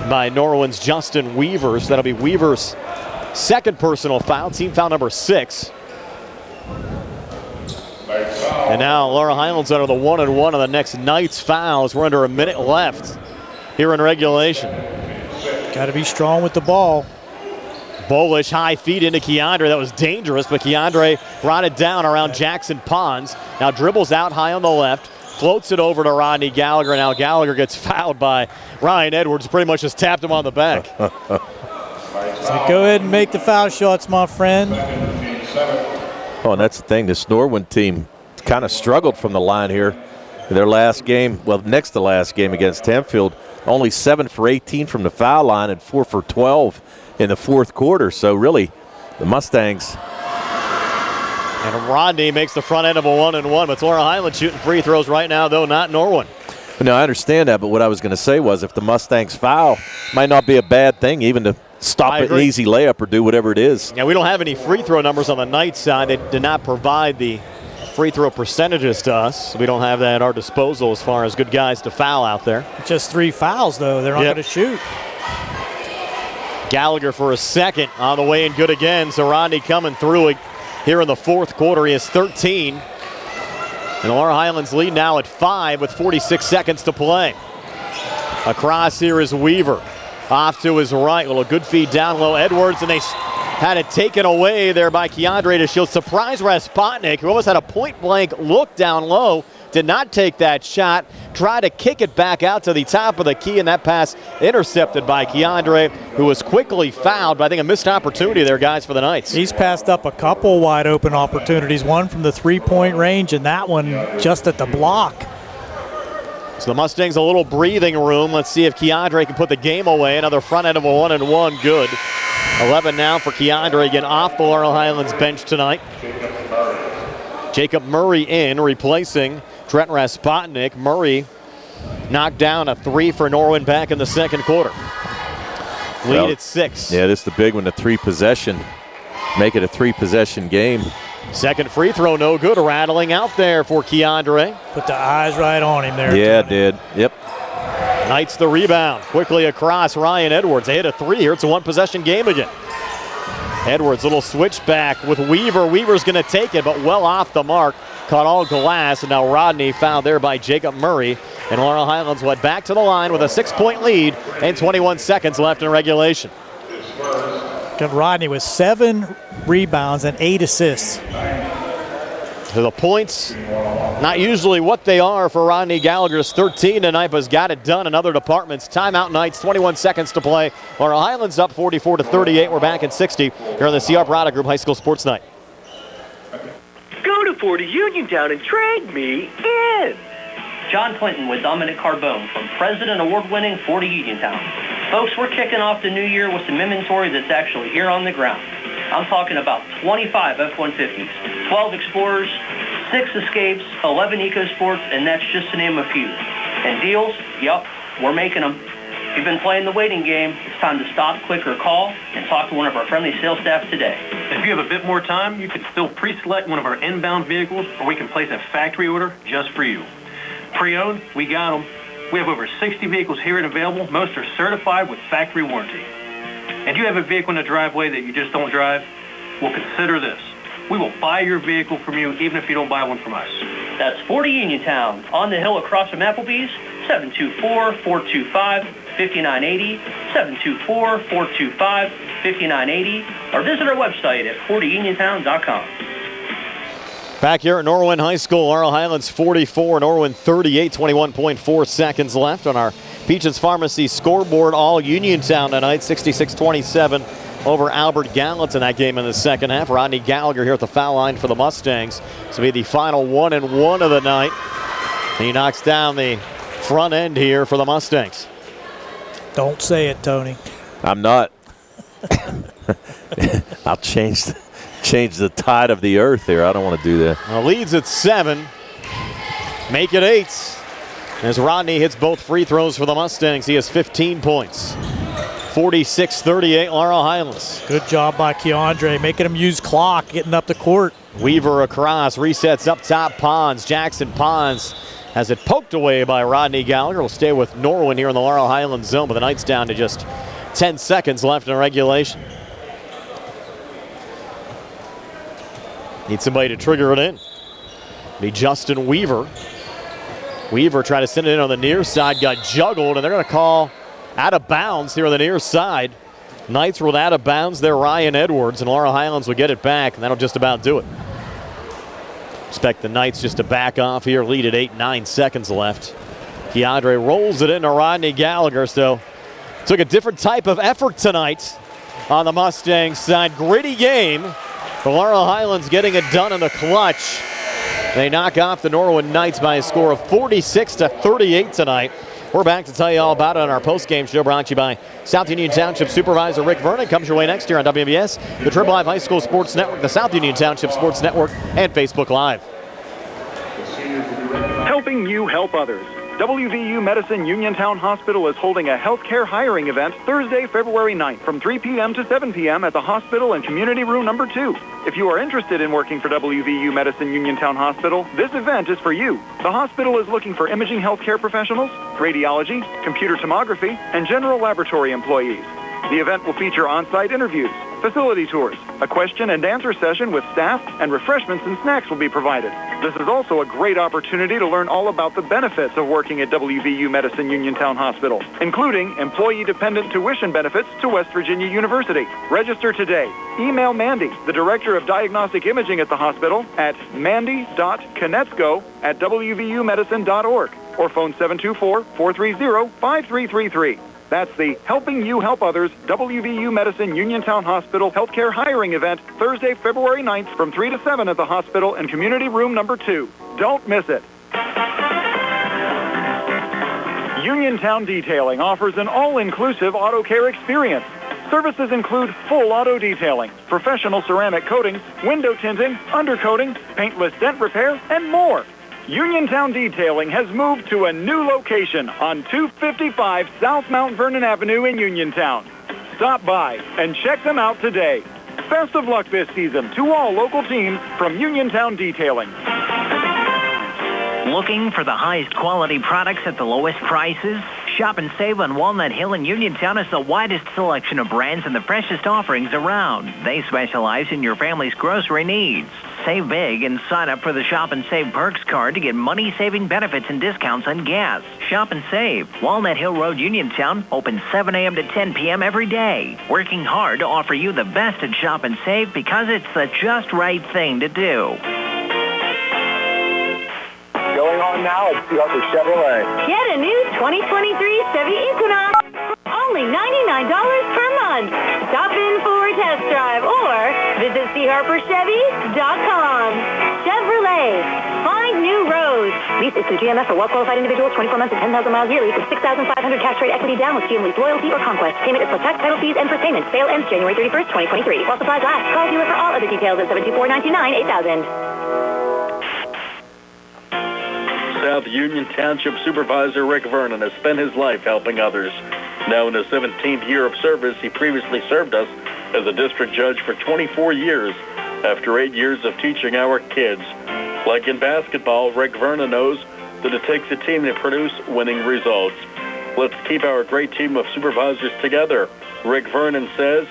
by Norwin's Justin Weaver. So that'll be Weaver's second personal foul, team foul number 6. And now Laurel Highlands under the 1-1 on the next night's fouls. We're under a minute left here in regulation. Got to be strong with the ball. Bolish high feed into Keandre. That was dangerous, but Keandre brought it down around Jackson Pons. Now dribbles out high on the left, floats it over to Rodney Gallagher. Now Gallagher gets fouled by Ryan Edwards. Pretty much just tapped him on the back. So go ahead and make the foul shots, my friend. Oh, and that's the thing. This Norwin team kind of struggled from the line here. Their last game, well, next to last game against Hempfield, only 7 for 18 from the foul line and 4 for 12 in the fourth quarter. So really, the Mustangs. And Rodney makes the front end of a 1-1. But Laurel Highlands shooting free throws right now, though, not Norwin. No, I understand that, but what I was going to say was if the Mustangs foul, might not be a bad thing, even to stop an easy layup or do whatever it is. Yeah, we don't have any free throw numbers on the night side. They did not provide the free throw percentages to us. So we don't have that at our disposal as far as good guys to foul out there. Just 3 fouls, though. They're not going to shoot. Gallagher for a second on the way and good again. So Rodney coming through it here in the fourth quarter. He has 13. And the Laurel Highlands lead now at 5 with 46 seconds to play. Across here is Weaver. Off to his right. Well, a good feed down low. Edwards, and they had it taken away there by Keandre to Shields. Surprise Raspotnik, who almost had a point-blank look down low. Did not take that shot. Tried to kick it back out to the top of the key, and that pass intercepted by Keandre, who was quickly fouled. But I think a missed opportunity there, guys, for the Knights. He's passed up a couple wide open opportunities, one from the three-point range and that one just at the block. So the Mustangs a little breathing room. Let's see if Keandre can put the game away. Another front end of a 1-and-1, good. 11 now for Keandre, again off the Laurel Highlands bench tonight. Jacob Murray in, replacing Trent Raspotnik. Murray knocked down a 3 for Norwin back in the second quarter. Lead at 6. Yeah, this is the big one, the 3-possession. Make it a 3-possession game. Second free throw, no good. Rattling out there for Keandre. Put the eyes right on him there. Yeah, it did. Yep. Knights the rebound. Quickly across, Ryan Edwards. They hit a 3 here. It's a 1-possession game again. Edwards, little switchback with Weaver. Weaver's going to take it, but well off the mark. Caught all glass, and now Rodney fouled there by Jacob Murray. And Laurel Highlands went back to the line with a 6-point lead and 21 seconds left in regulation. Got Rodney with 7 rebounds and 8 assists. To the points, not usually what they are for Rodney Gallagher's 13 tonight, but has got it done in other departments. Timeout Knights, 21 seconds to play. Laurel Highlands up 44-38. We're back at 60 here on the CR Product Group High School Sports Night. Go to Ford of Uniontown and trade me in. John Clinton with Dominic Carbone from President Award-winning Ford of Uniontown. Folks, we're kicking off the new year with some inventory that's actually here on the ground. I'm talking about 25 F-150s, 12 Explorers, 6 Escapes, 11 EcoSports, and that's just to name a few. And deals, yep, we're making them. If you've been playing the waiting game, it's time to stop, click, or call and talk to one of our friendly sales staff today. If you have a bit more time, you can still pre-select one of our inbound vehicles, or we can place a factory order just for you. Pre-owned, we got them. We have over 60 vehicles here and available. Most are certified with factory warranty. And you have a vehicle in the driveway that you just don't drive? Well, consider this. We will buy your vehicle from you even if you don't buy one from us. That's 40 Uniontown, on the hill across from Applebee's, 724-425-5980, 724-425-5980, or visit our website at 40uniontown.com. Back here at Norwin High School, Laurel Highlands 44, Norwin 38, 21.4 seconds left on our Peaches Pharmacy scoreboard. All Uniontown tonight, 66-27 over Albert Gallatin in that game in the second half. Rodney Gallagher here at the foul line for the Mustangs. This will be the final 1-and-1 of the night. And he knocks down the front end here for the Mustangs. Don't say it, Tony. I'm not. I'll change the tide of the earth here. I don't want to do that. Well, leads at 7. Make it 8. As Rodney hits both free throws for the Mustangs, he has 15 points. 46-38 Laurel Highlands. Good job by Keandre, making him use clock, getting up the court. Weaver across, resets up top, Pons. Jackson Pons has it poked away by Rodney Gallagher. Will stay with Norwin here in the Laurel Highlands zone, but the Knights down to just 10 seconds left in regulation. Need somebody to trigger it in. Be Justin Weaver. Weaver tried to send it in on the near side, got juggled, and they're going to call out of bounds here on the near side. Knights were out of bounds there, Ryan Edwards, and Laurel Highlands will get it back, and that'll just about do it. Expect the Knights just to back off here, lead at 8, 9 seconds left. Keandre rolls it into Rodney Gallagher, so took a different type of effort tonight on the Mustangs side. Gritty game. The Laurel Highlands getting it done in the clutch. They knock off the Norwin Knights by a score of 46-38 tonight. We're back to tell you all about it on our post-game show, brought to you by South Union Township Supervisor Rick Vernon. Comes your way next year on WBS, the Triple Live High School Sports Network, the South Union Township Sports Network, and Facebook Live. Helping you help others. WVU Medicine Uniontown Hospital is holding a healthcare hiring event Thursday, February 9th from 3 p.m. to 7 p.m. at the hospital and community room number 2. If you are interested in working for WVU Medicine Uniontown Hospital, this event is for you. The hospital is looking for imaging healthcare professionals, radiology, computer tomography, and general laboratory employees. The event will feature on-site interviews, facility tours, a question and answer session with staff, and refreshments and snacks will be provided. This is also a great opportunity to learn all about the benefits of working at WVU Medicine Uniontown Hospital, including employee-dependent tuition benefits to West Virginia University. Register today. Email Mandy, the Director of Diagnostic Imaging at the hospital, at mandy.konecko@wvumedicine.org or phone 724-430-5333. That's the Helping You Help Others WVU Medicine Uniontown Hospital Healthcare Hiring Event Thursday, February 9th from 3 to 7 at the hospital and community room number 2. Don't miss it. Uniontown Detailing offers an all-inclusive auto care experience. Services include full auto detailing, professional ceramic coatings, window tinting, undercoating, paintless dent repair, and more. Uniontown Detailing has moved to a new location on 255 South Mount Vernon Avenue in Uniontown. Stop by and check them out today. Best of luck this season to all local teams from Uniontown Detailing. Looking for the highest quality products at the lowest prices? Shop and save on Walnut Hill in Uniontown has the widest selection of brands and the freshest offerings around. They specialize in your family's grocery needs. Save big and sign up for the Shop and Save Perks card to get money-saving benefits and discounts on gas. Shop and Save. Walnut Hill Road, Uniontown, open 7 a.m. to 10 p.m. every day. Working hard to offer you the best at Shop and Save because it's the just right thing to do. Going on now at Harper Chevrolet. Get a new 2023 Chevy Equinox for only $99 per month. Stop in for a test drive or visit charperchevy.com. Chevrolet. Find new roads. Lease is through GMF for well-qualified individuals, 24 months and 10,000 miles yearly for $6,500 cash rate equity down with GM Lease Loyalty or Conquest. Payment is plus tax, title fees, and first payment. Sale ends January 31st, 2023. While supplies last. Call dealer for all other details at 724-99-8000. South Union Township Supervisor Rick Vernon has spent his life helping others. Now in his 17th year of service, he previously served us as a district judge for 24 years after 8 years of teaching our kids. Like in basketball, Rick Vernon knows that it takes a team to produce winning results. Let's keep our great team of supervisors together. Rick Vernon says,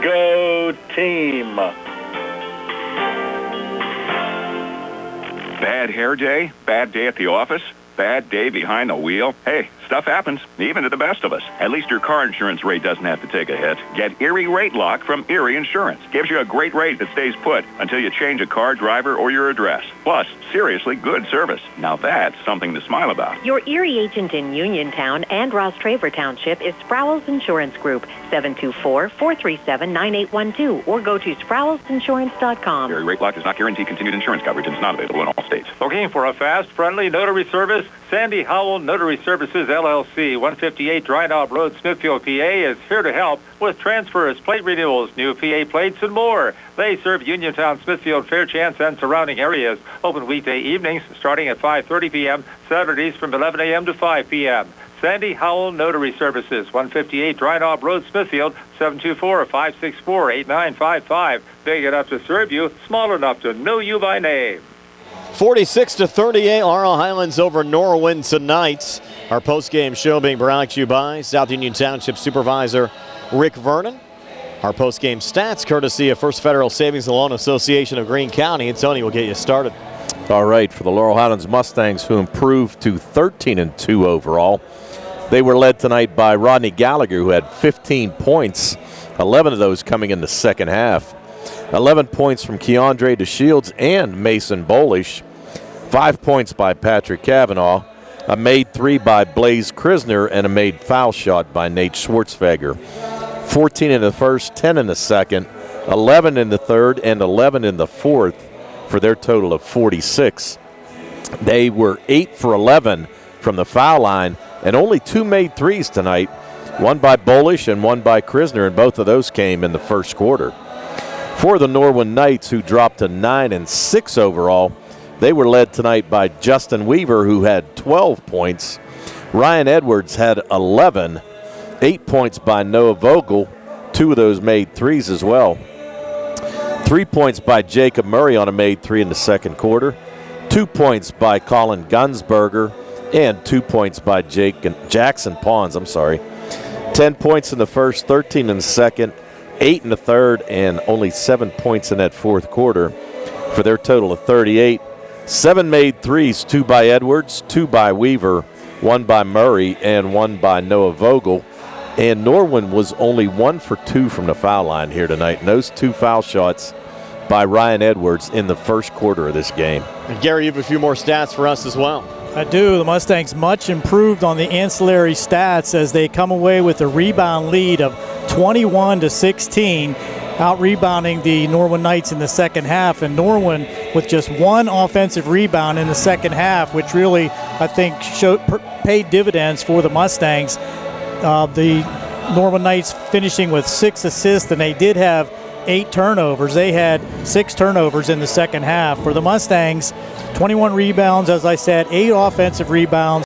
go team! Bad hair day? Bad day at the office? Bad day behind the wheel? Hey, stuff happens, even to the best of us. At least your car insurance rate doesn't have to take a hit. Get Erie Rate Lock from Erie Insurance. Gives you a great rate that stays put until you change a car, driver, or your address. Plus, seriously good service. Now that's something to smile about. Your Erie agent in Uniontown and Ross Traver Township is Sprowls Insurance Group, 724-437-9812, or go to sprowlsinsurance.com. Erie Rate Lock does not guarantee continued insurance coverage and is not available in all states. Looking for a fast, friendly notary service? Sandy Howell Notary Services, LLC, 158 Dry Knob Road, Smithfield, PA, is here to help with transfers, plate renewals, new PA plates, and more. They serve Uniontown, Smithfield, Fairchance, and surrounding areas. Open weekday evenings starting at 5:30 p.m., Saturdays from 11 a.m. to 5 p.m. Sandy Howell Notary Services, 158 Dry Knob Road, Smithfield, 724-564-8955. Big enough to serve you, small enough to know you by name. 46-38, Laurel Highlands over Norwin tonight. Our post-game show being brought to you by South Union Township Supervisor Rick Vernon. Our post-game stats courtesy of First Federal Savings and Loan Association of Greene County. And Tony will get you started. All right, for the Laurel Highlands Mustangs, who improved to 13-2 overall. They were led tonight by Rodney Gallagher, who had 15 points, 11 of those coming in the second half. 11 points from Keandre DeShields and Mason Bolish. 5 points by Patrick Cavanaugh. A made three by Blaze Krisner and a made foul shot by Nate Schwartzfeger. 14 in the first, 10 in the second, 11 in the third, and 11 in the fourth for their total of 46. They were 8 for 11 from the foul line and only 2 made threes tonight, one by Bolish and one by Krisner, and both of those came in the first quarter. For the Norwin Knights, who dropped to 9-6 overall, they were led tonight by Justin Weaver, who had 12 points, Ryan Edwards had 11, 8 points by Noah Vogel, 2 of those made threes as well. 3 points by Jacob Murray on a made 3 in the second quarter. 2 points by Colin Gunsberger and 2 points by Jackson Pawns. 10 points in the first, 13 in the second, 8 in the third, and only 7 points in that fourth quarter for their total of 38. 7 made threes, 2 by Edwards, 2 by Weaver, 1 by Murray, and 1 by Noah Vogel. And Norwin was only 1 for 2 from the foul line here tonight. And those 2 foul shots by Ryan Edwards in the first quarter of this game. And Gary, you have a few more stats for us as well. I do. The Mustangs much improved on the ancillary stats as they come away with a rebound lead of 21-16, out-rebounding the Norwin Knights in the second half. And Norwin with just 1 offensive rebound in the second half, which really, I think, paid dividends for the Mustangs. The Norwin Knights finishing with 6 assists, and they did have 8 turnovers. They had 6 turnovers in the second half. For the Mustangs, 21 rebounds, as I said, 8 offensive rebounds.